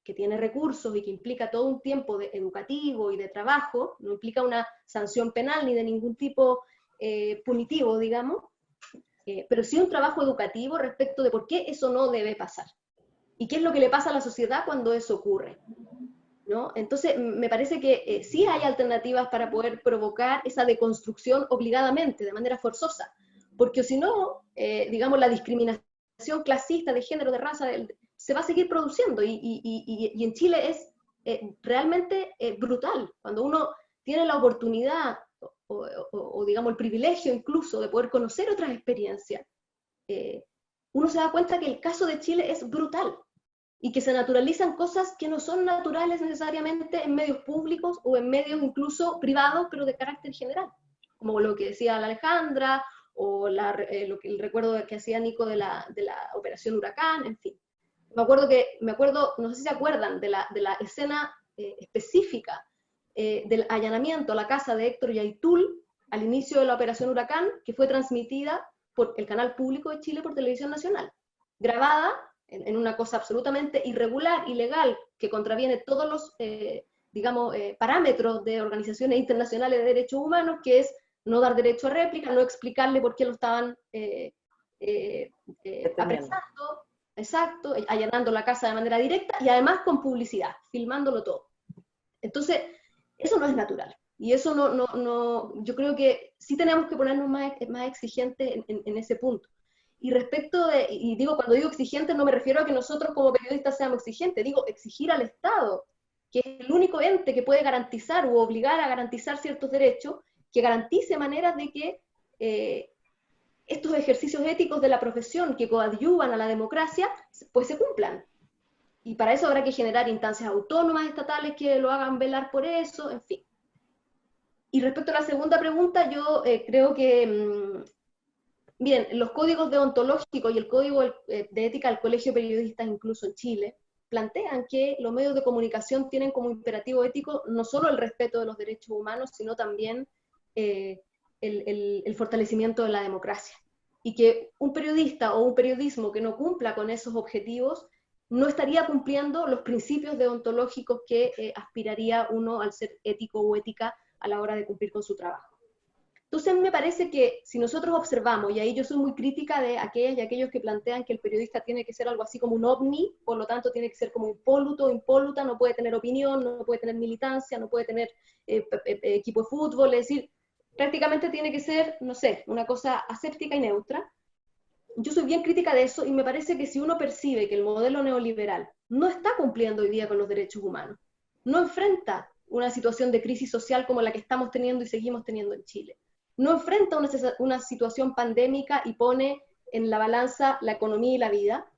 que tiene recursos y que implica todo un tiempo educativo y de trabajo, no implica una sanción penal ni de ningún tipo punitivo, digamos, pero sí un trabajo educativo respecto de por qué eso no debe pasar. Y qué es lo que le pasa a la sociedad cuando eso ocurre, ¿no? Entonces, me parece que sí hay alternativas para poder provocar esa deconstrucción obligadamente, de manera forzosa, porque si no, digamos, la discriminación clasista de género, de raza, se va a seguir produciendo, y en Chile es realmente brutal. Cuando uno tiene la oportunidad, o digamos el privilegio incluso, de poder conocer otras experiencias, uno se da cuenta que el caso de Chile es brutal, y que se naturalizan cosas que no son naturales necesariamente en medios públicos o en medios incluso privados, pero de carácter general, como lo que decía la Alejandra, o el recuerdo que hacía Nico de la Operación Huracán, en fin. Me acuerdo, no sé si se acuerdan, de la escena específica del allanamiento a la casa de Héctor Yaitul al inicio de la Operación Huracán, que fue transmitida por el canal público de Chile por Televisión Nacional, grabada en una cosa absolutamente irregular, ilegal, que contraviene todos los, digamos, parámetros de organizaciones internacionales de derechos humanos, que es no dar derecho a réplica, no explicarle por qué lo estaban apresando, exacto, allanando la casa de manera directa, y además con publicidad, filmándolo todo. Entonces, eso no es natural. Y eso yo creo que sí tenemos que ponernos más exigentes en ese punto. Y respecto y digo, cuando digo exigentes, no me refiero a que nosotros como periodistas seamos exigentes, digo exigir al Estado, que es el único ente que puede garantizar u obligar a garantizar ciertos derechos, que garantice maneras de que estos ejercicios éticos de la profesión que coadyuvan a la democracia, pues se cumplan. Y para eso habrá que generar instancias autónomas estatales que lo hagan velar por eso, en fin. Y respecto a la segunda pregunta, yo creo que, bien, los códigos deontológicos y el código de ética del Colegio de Periodistas, incluso en Chile, plantean que los medios de comunicación tienen como imperativo ético no solo el respeto de los derechos humanos, sino también el fortalecimiento de la democracia. Y que un periodista o un periodismo que no cumpla con esos objetivos no estaría cumpliendo los principios deontológicos que aspiraría uno al ser ético o ética a la hora de cumplir con su trabajo. Entonces me parece que si nosotros observamos, y ahí yo soy muy crítica de aquellas y aquellos que plantean que el periodista tiene que ser algo así como un ovni, por lo tanto tiene que ser como impoluto o impoluta, no puede tener opinión, no puede tener militancia, no puede tener equipo de fútbol, es decir, prácticamente tiene que ser, no sé, una cosa aséptica y neutra. Yo soy bien crítica de eso, y me parece que si uno percibe que el modelo neoliberal no está cumpliendo hoy día con los derechos humanos, no enfrenta una situación de crisis social como la que estamos teniendo y seguimos teniendo en Chile, no enfrenta una situación pandémica y pone en la balanza la economía y la vida,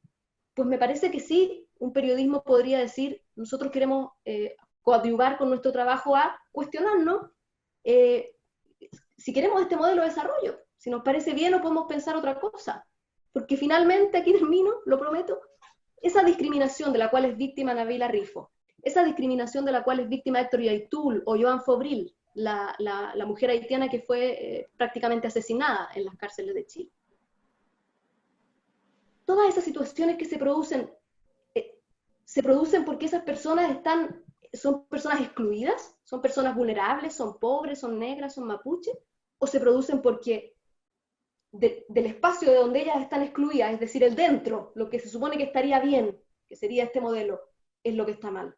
pues me parece que sí, un periodismo podría decir, nosotros queremos coadyuvar con nuestro trabajo a cuestionarnos si queremos este modelo de desarrollo, si nos parece bien o podemos pensar otra cosa. Porque finalmente, aquí termino, lo prometo, esa discriminación de la cual es víctima Nabila Rifo, esa discriminación de la cual es víctima Héctor Yaitul o Joan Fobril, la mujer haitiana que fue prácticamente asesinada en las cárceles de Chile. Todas esas situaciones que se producen porque esas personas son personas excluidas, son personas vulnerables, son pobres, son negras, son mapuches, o se producen porque del espacio de donde ellas están excluidas, es decir, el dentro, lo que se supone que estaría bien, que sería este modelo, es lo que está mal.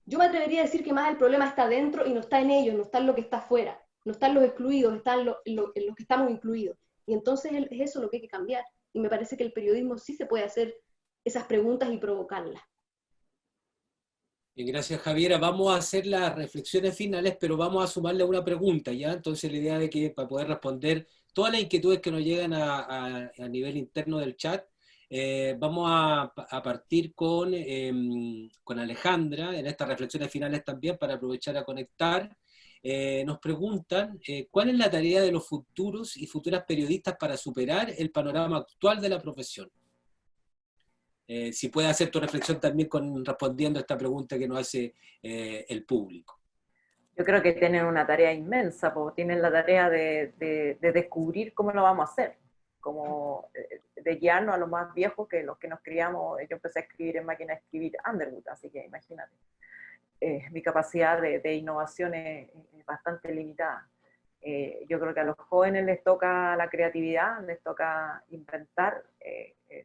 Yo me atrevería a decir que más el problema está dentro y no está en ellos, no está en lo que está afuera, no está en los excluidos, está en los que estamos incluidos. Y entonces es eso lo que hay que cambiar. Y me parece que el periodismo sí se puede hacer esas preguntas y provocarlas. Bien, gracias, Javiera. Vamos a hacer las reflexiones finales, pero vamos a sumarle una pregunta, ¿ya? Entonces la idea de que para poder responder todas las inquietudes que nos llegan a nivel interno del chat, vamos a partir con Alejandra en estas reflexiones finales también para aprovechar a conectar. Nos preguntan, ¿cuál es la tarea de los futuros y futuras periodistas para superar el panorama actual de la profesión? Si puedes hacer tu reflexión también respondiendo a esta pregunta que nos hace el público. Yo creo que tienen una tarea inmensa, porque tienen la tarea de descubrir cómo lo vamos a hacer, como de guiarnos a los más viejos que los que nos criamos. Yo empecé a escribir en máquina de escribir Underwood, así que imagínate. Mi capacidad de innovación es bastante limitada. Yo creo que a los jóvenes les toca la creatividad, les toca inventar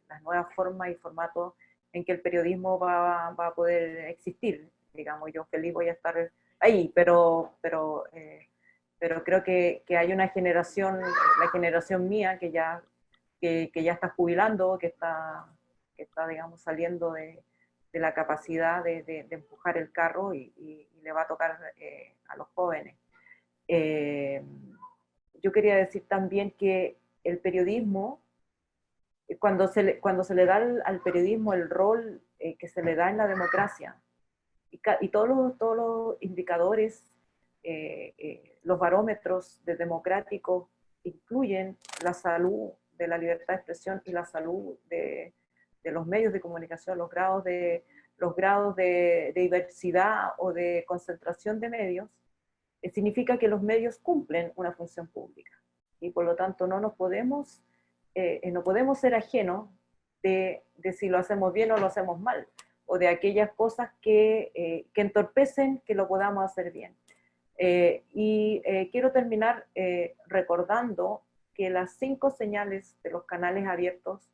las nuevas formas y formatos en que el periodismo va a poder existir. Digamos, yo feliz voy a estar ahí, pero creo que hay una generación, la generación mía, que ya está jubilando, que está digamos, saliendo de la capacidad de empujar el carro y le va a tocar a los jóvenes. Yo quería decir también que el periodismo, cuando se le da al periodismo el rol que se le da en la democracia, y todos los indicadores, los barómetros de democráticos incluyen la salud de la libertad de expresión y la salud de los medios de comunicación, los grados de diversidad o de concentración de medios, significa que los medios cumplen una función pública. Y por lo tanto no podemos ser ajenos de si lo hacemos bien o lo hacemos mal, o de aquellas cosas que entorpecen que lo podamos hacer bien. Quiero terminar recordando que las 5 señales de los canales abiertos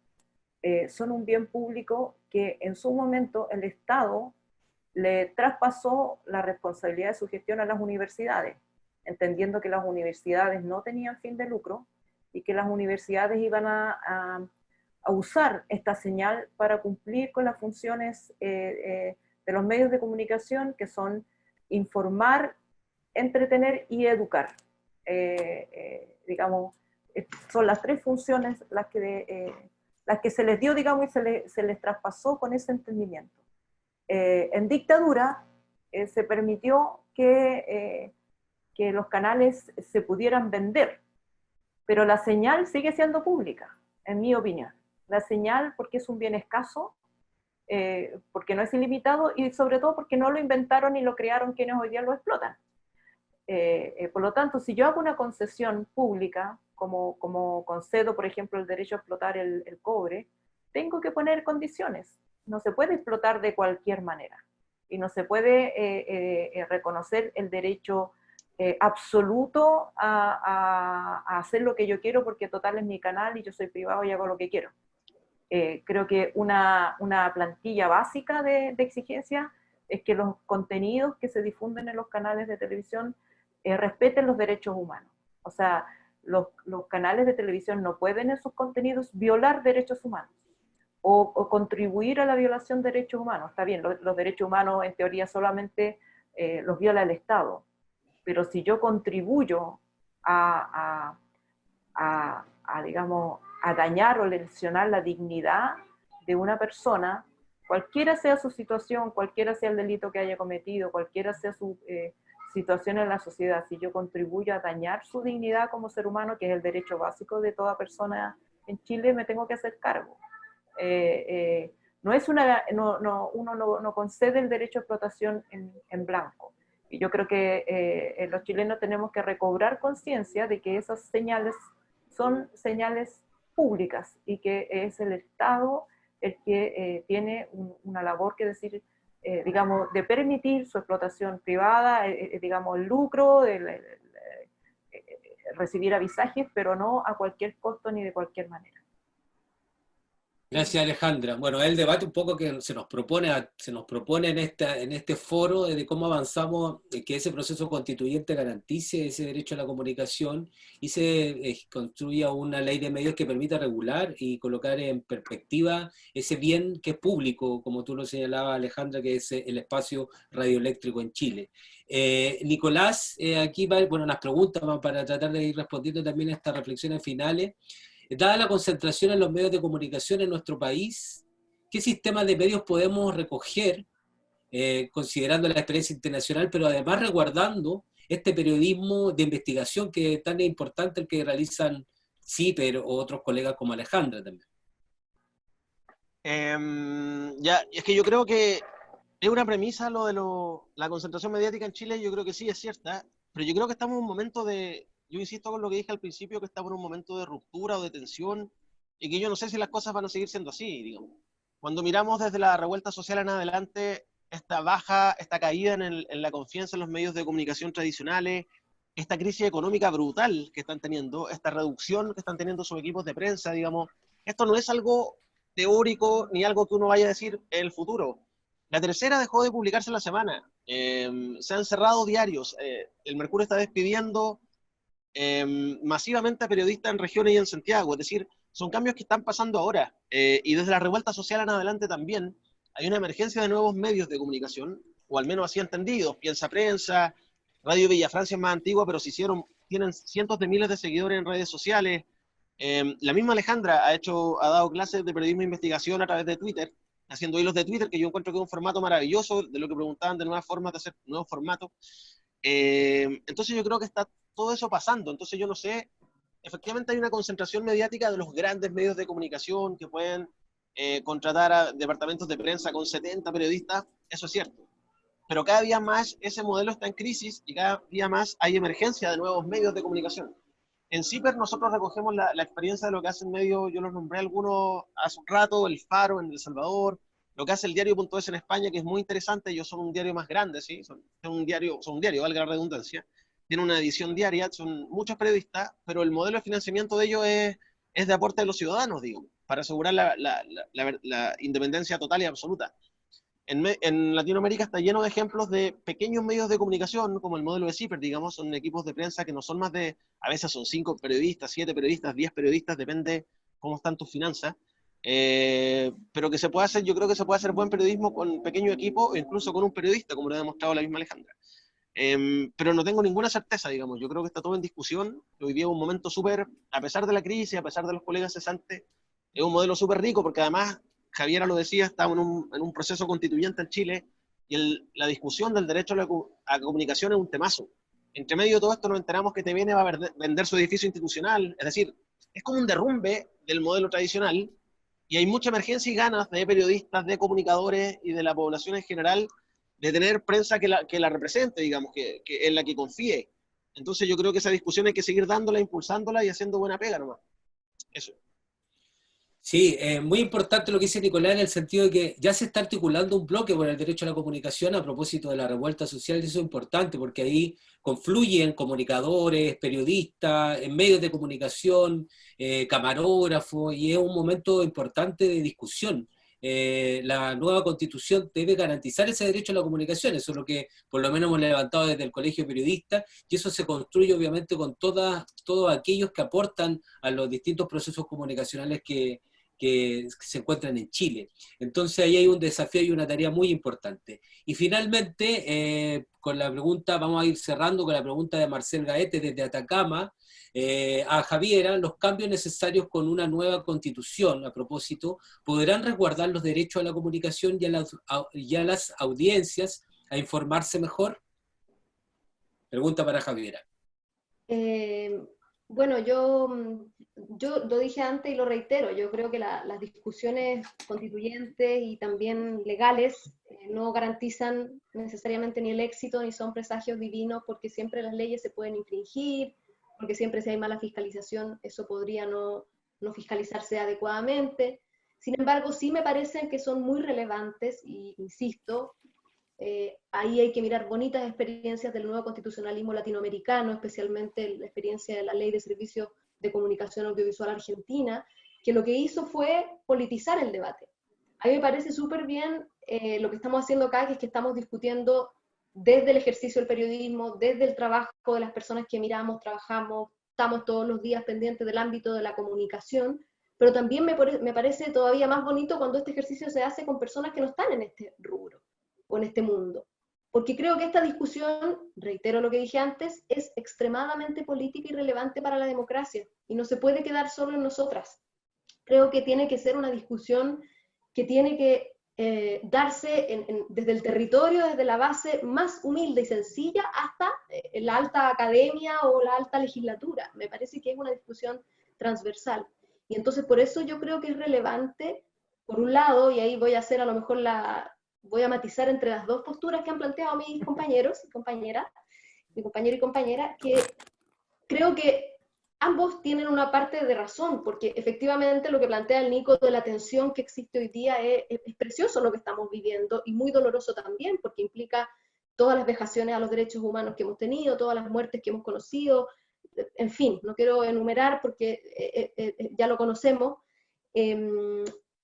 son un bien público que en su momento el Estado le traspasó la responsabilidad de su gestión a las universidades, entendiendo que las universidades no tenían fin de lucro y que las universidades iban a usar esta señal para cumplir con las funciones de los medios de comunicación, que son informar, entretener y educar. Digamos, son las 3 funciones las que se les dio, digamos, y se les traspasó con ese entendimiento. En dictadura se permitió que los canales se pudieran vender, pero la señal sigue siendo pública, en mi opinión. La señal, porque es un bien escaso, porque no es ilimitado, y sobre todo porque no lo inventaron y lo crearon quienes hoy día lo explotan. Por lo tanto, si yo hago una concesión pública, como concedo, por ejemplo, el derecho a explotar el cobre, tengo que poner condiciones. No se puede explotar de cualquier manera. Y no se puede reconocer el derecho absoluto a hacer lo que yo quiero, porque total es mi canal y yo soy privado y hago lo que quiero. Creo que una plantilla básica de exigencia es que los contenidos que se difunden en los canales de televisión respeten los derechos humanos. O sea, los canales de televisión no pueden en sus contenidos violar derechos humanos o contribuir a la violación de derechos humanos. Está bien, los derechos humanos en teoría solamente los viola el Estado, pero si yo contribuyo digamos, a dañar o lesionar la dignidad de una persona, cualquiera sea su situación, cualquiera sea el delito que haya cometido, cualquiera sea su situación en la sociedad, si yo contribuyo a dañar su dignidad como ser humano, que es el derecho básico de toda persona en Chile, me tengo que hacer cargo. Uno no concede el derecho a explotación en blanco. yo creo que los chilenos tenemos que recobrar conciencia de que esas señales son señales públicas y que es el Estado el que tiene una labor que decir, digamos, de permitir su explotación privada, digamos, el lucro, recibir avisajes, pero no a cualquier costo ni de cualquier manera. Gracias, Alejandra. Bueno, el debate un poco que se nos propone en este foro de cómo avanzamos, que ese proceso constituyente garantice ese derecho a la comunicación y se construya una ley de medios que permita regular y colocar en perspectiva ese bien que es público, como tú lo señalabas, Alejandra, que es el espacio radioeléctrico en Chile. Nicolás, aquí va, bueno, las preguntas para tratar de ir respondiendo también a estas reflexiones finales. Dada la concentración en los medios de comunicación en nuestro país, ¿qué sistemas de medios podemos recoger, considerando la experiencia internacional, pero además resguardando este periodismo de investigación que es tan importante el que realizan CIPER o otros colegas como Alejandra también? Es que yo creo que es una premisa lo de la concentración mediática en Chile, yo creo que sí es cierta, pero yo creo que estamos en un momento yo insisto con lo que dije al principio, que estamos en un momento de ruptura o de tensión, y que yo no sé si las cosas van a seguir siendo así, digamos. Cuando miramos desde la revuelta social en adelante, esta caída en la confianza en los medios de comunicación tradicionales, esta crisis económica brutal que están teniendo, esta reducción que están teniendo sus equipos de prensa, digamos, esto no es algo teórico ni algo que uno vaya a decir en el futuro. La Tercera dejó de publicarse en la semana, se han cerrado diarios, el Mercurio está despidiendo masivamente a periodistas en regiones y en Santiago, es decir, son cambios que están pasando ahora, y desde la revuelta social en adelante también hay una emergencia de nuevos medios de comunicación, o al menos así entendidos, Piensa Prensa, Radio Villa Francia es más antigua, pero tienen cientos de miles de seguidores en redes sociales, la misma Alejandra ha dado clases de periodismo de investigación a través de Twitter, haciendo hilos de Twitter, que yo encuentro que es un formato maravilloso, de lo que preguntaban de nuevas formas de hacer nuevos formatos, entonces yo creo que está todo eso pasando, entonces yo no sé, efectivamente hay una concentración mediática de los grandes medios de comunicación que pueden contratar a departamentos de prensa con 70 periodistas, eso es cierto, pero cada día más ese modelo está en crisis y cada día más hay emergencia de nuevos medios de comunicación. En CIPER nosotros recogemos la experiencia de lo que hacen medios, yo los nombré algunos hace un rato, El Faro en El Salvador, lo que hace el diario.es en España, que es muy interesante, ellos son un diario más grande, ¿sí? son un diario, valga la redundancia, tiene una edición diaria, son muchos periodistas, pero el modelo de financiamiento de ellos es de aporte de los ciudadanos, digo, para asegurar la independencia total y absoluta. En Latinoamérica está lleno de ejemplos de pequeños medios de comunicación, como el modelo de CIPER, digamos, son equipos de prensa que no son más a veces son 5 periodistas, 7 periodistas, 10 periodistas, depende cómo están tus finanzas, pero que se puede hacer, yo creo que se puede hacer buen periodismo con pequeño equipo, o incluso con un periodista, como lo ha demostrado la misma Alejandra. Pero no tengo ninguna certeza, digamos, yo creo que está todo en discusión, hoy día es un momento súper, a pesar de la crisis, a pesar de los colegas cesantes, es un modelo súper rico, porque además, Javiera lo decía, estamos en un proceso constituyente en Chile, y la discusión del derecho a la comunicación es un temazo. Entre medio de todo esto nos enteramos que TVN va a vender su edificio institucional, es decir, es como un derrumbe del modelo tradicional, y hay mucha emergencia y ganas de periodistas, de comunicadores y de la población en general de tener prensa que la represente, digamos, que en la que confíe. Entonces yo creo que esa discusión hay que seguir dándola, impulsándola y haciendo buena pega nomás. Eso. Sí, muy importante lo que dice Nicolás en el sentido de que ya se está articulando un bloque por el derecho a la comunicación a propósito de la revuelta social, y eso es importante porque ahí confluyen comunicadores, periodistas, en medios de comunicación, camarógrafos, y es un momento importante de discusión. La nueva Constitución debe garantizar ese derecho a la comunicación, eso es lo que por lo menos hemos levantado desde el Colegio de Periodistas, y eso se construye obviamente con todos aquellos que aportan a los distintos procesos comunicacionales que se encuentran en Chile. Entonces ahí hay un desafío y una tarea muy importante. Y finalmente, con la pregunta, vamos a ir cerrando con la pregunta de Marcel Gaete desde Atacama, a Javiera: los cambios necesarios con una nueva constitución, a propósito, ¿podrán resguardar los derechos a la comunicación y a las audiencias a informarse mejor? Pregunta para Javiera. Bueno, yo lo dije antes y lo reitero, yo creo que las discusiones constituyentes y también legales no garantizan necesariamente ni el éxito ni son presagios divinos, porque siempre las leyes se pueden infringir, porque siempre si hay mala fiscalización eso podría no fiscalizarse adecuadamente. Sin embargo, sí me parecen que son muy relevantes y, insisto, ahí hay que mirar bonitas experiencias del nuevo constitucionalismo latinoamericano, especialmente la experiencia de la Ley de Servicios de Comunicación Audiovisual Argentina, que lo que hizo fue politizar el debate. A mí me parece súper bien lo que estamos haciendo acá, que es que estamos discutiendo desde el ejercicio del periodismo, desde el trabajo de las personas que miramos, trabajamos, estamos todos los días pendientes del ámbito de la comunicación, pero también me parece todavía más bonito cuando este ejercicio se hace con personas que no están en este rubro o en este mundo. Porque creo que esta discusión, reitero lo que dije antes, es extremadamente política y relevante para la democracia y no se puede quedar solo en nosotras. Creo que tiene que ser una discusión que tiene que darse desde el territorio, desde la base más humilde y sencilla hasta la alta academia o la alta legislatura. Me parece que es una discusión transversal. Y entonces por eso yo creo que es relevante, por un lado, y ahí voy a hacer a lo mejor voy a matizar entre las dos posturas que han planteado mis compañeros y compañeras, mi compañero y compañera, que creo que ambos tienen una parte de razón, porque efectivamente lo que plantea el Nico de la tensión que existe hoy día es precioso lo que estamos viviendo y muy doloroso también, porque implica todas las vejaciones a los derechos humanos que hemos tenido, todas las muertes que hemos conocido, en fin, no quiero enumerar porque ya lo conocemos,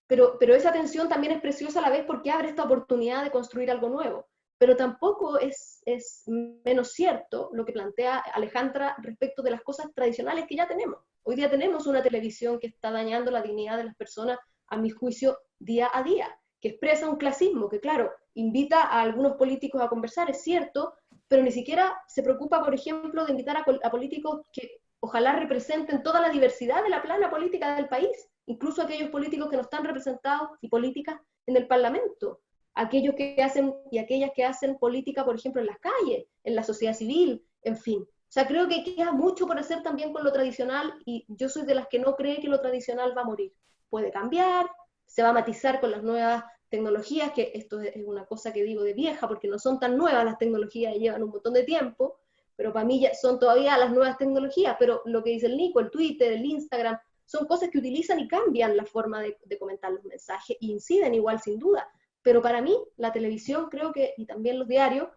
pero esa tensión también es preciosa a la vez porque abre esta oportunidad de construir algo nuevo. Pero tampoco es menos cierto lo que plantea Alejandra respecto de las cosas tradicionales que ya tenemos. Hoy día tenemos una televisión que está dañando la dignidad de las personas, a mi juicio, día a día, que expresa un clasismo que, claro, invita a algunos políticos a conversar, es cierto, pero ni siquiera se preocupa, por ejemplo, de invitar a políticos que ojalá representen toda la diversidad de la plana política del país, incluso aquellos políticos que no están representados y políticas en el Parlamento, aquellos que hacen y aquellas que hacen política, por ejemplo, en las calles, en la sociedad civil, en fin. O sea, creo que queda mucho por hacer también con lo tradicional y yo soy de las que no cree que lo tradicional va a morir. Puede cambiar, se va a matizar con las nuevas tecnologías, que esto es una cosa que digo de vieja, porque no son tan nuevas las tecnologías, llevan un montón de tiempo, pero para mí ya son todavía las nuevas tecnologías, pero lo que dice el Nico, el Twitter, el Instagram, son cosas que utilizan y cambian la forma de comentar los mensajes, e inciden igual sin duda. Pero para mí, la televisión creo que, y también los diarios,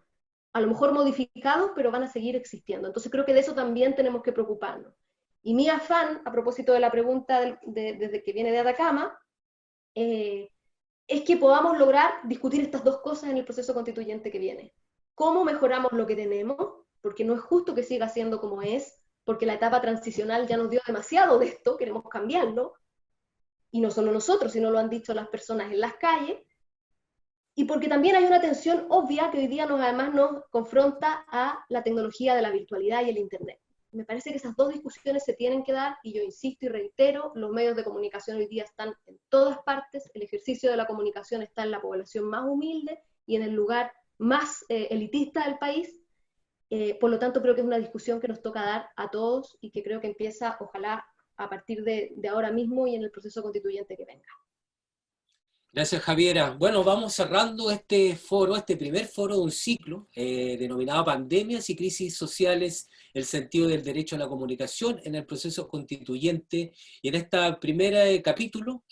a lo mejor modificados, pero van a seguir existiendo. Entonces creo que de eso también tenemos que preocuparnos. Y mi afán, a propósito de la pregunta desde que viene de Atacama, es que podamos lograr discutir estas dos cosas en el proceso constituyente que viene. ¿Cómo mejoramos lo que tenemos? Porque no es justo que siga siendo como es, porque la etapa transicional ya nos dio demasiado de esto, queremos cambiarlo, y no solo nosotros, sino lo han dicho las personas en las calles, y porque también hay una tensión obvia que hoy día además nos confronta a la tecnología de la virtualidad y el Internet. Me parece que esas dos discusiones se tienen que dar, y yo insisto y reitero, los medios de comunicación hoy día están en todas partes, el ejercicio de la comunicación está en la población más humilde y en el lugar más elitista del país, por lo tanto creo que es una discusión que nos toca dar a todos y que creo que empieza, ojalá, a partir de ahora mismo y en el proceso constituyente que venga. Gracias, Javiera. Bueno, vamos cerrando este foro, este primer foro de un ciclo denominado Pandemias y Crisis Sociales, el sentido del derecho a la comunicación en el proceso constituyente. Y en este primer capítulo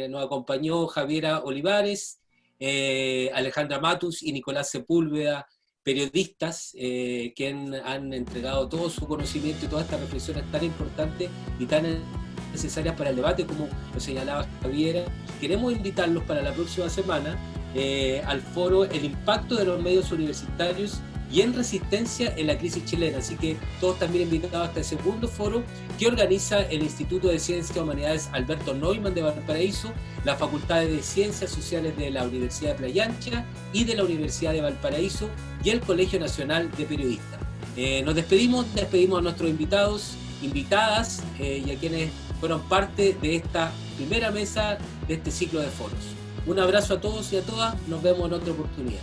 nos acompañó Javiera Olivares, Alejandra Matus y Nicolás Sepúlveda, periodistas que han entregado todo su conocimiento y todas estas reflexiones tan importantes y tan necesarias para el debate, como lo señalaba Javiera. Queremos invitarlos para la próxima semana al foro El impacto de los medios universitarios y en resistencia en la crisis chilena. Así que todos también invitados a este segundo foro que organiza el Instituto de Ciencias y Humanidades Alberto Neumann de Valparaíso, las Facultades de Ciencias Sociales de la Universidad de Playa Ancha y de la Universidad de Valparaíso y el Colegio Nacional de Periodistas. Nos despedimos a nuestros invitados, invitadas y a quienes fueron parte de esta primera mesa de este ciclo de foros. Un abrazo a todos y a todas, nos vemos en otra oportunidad.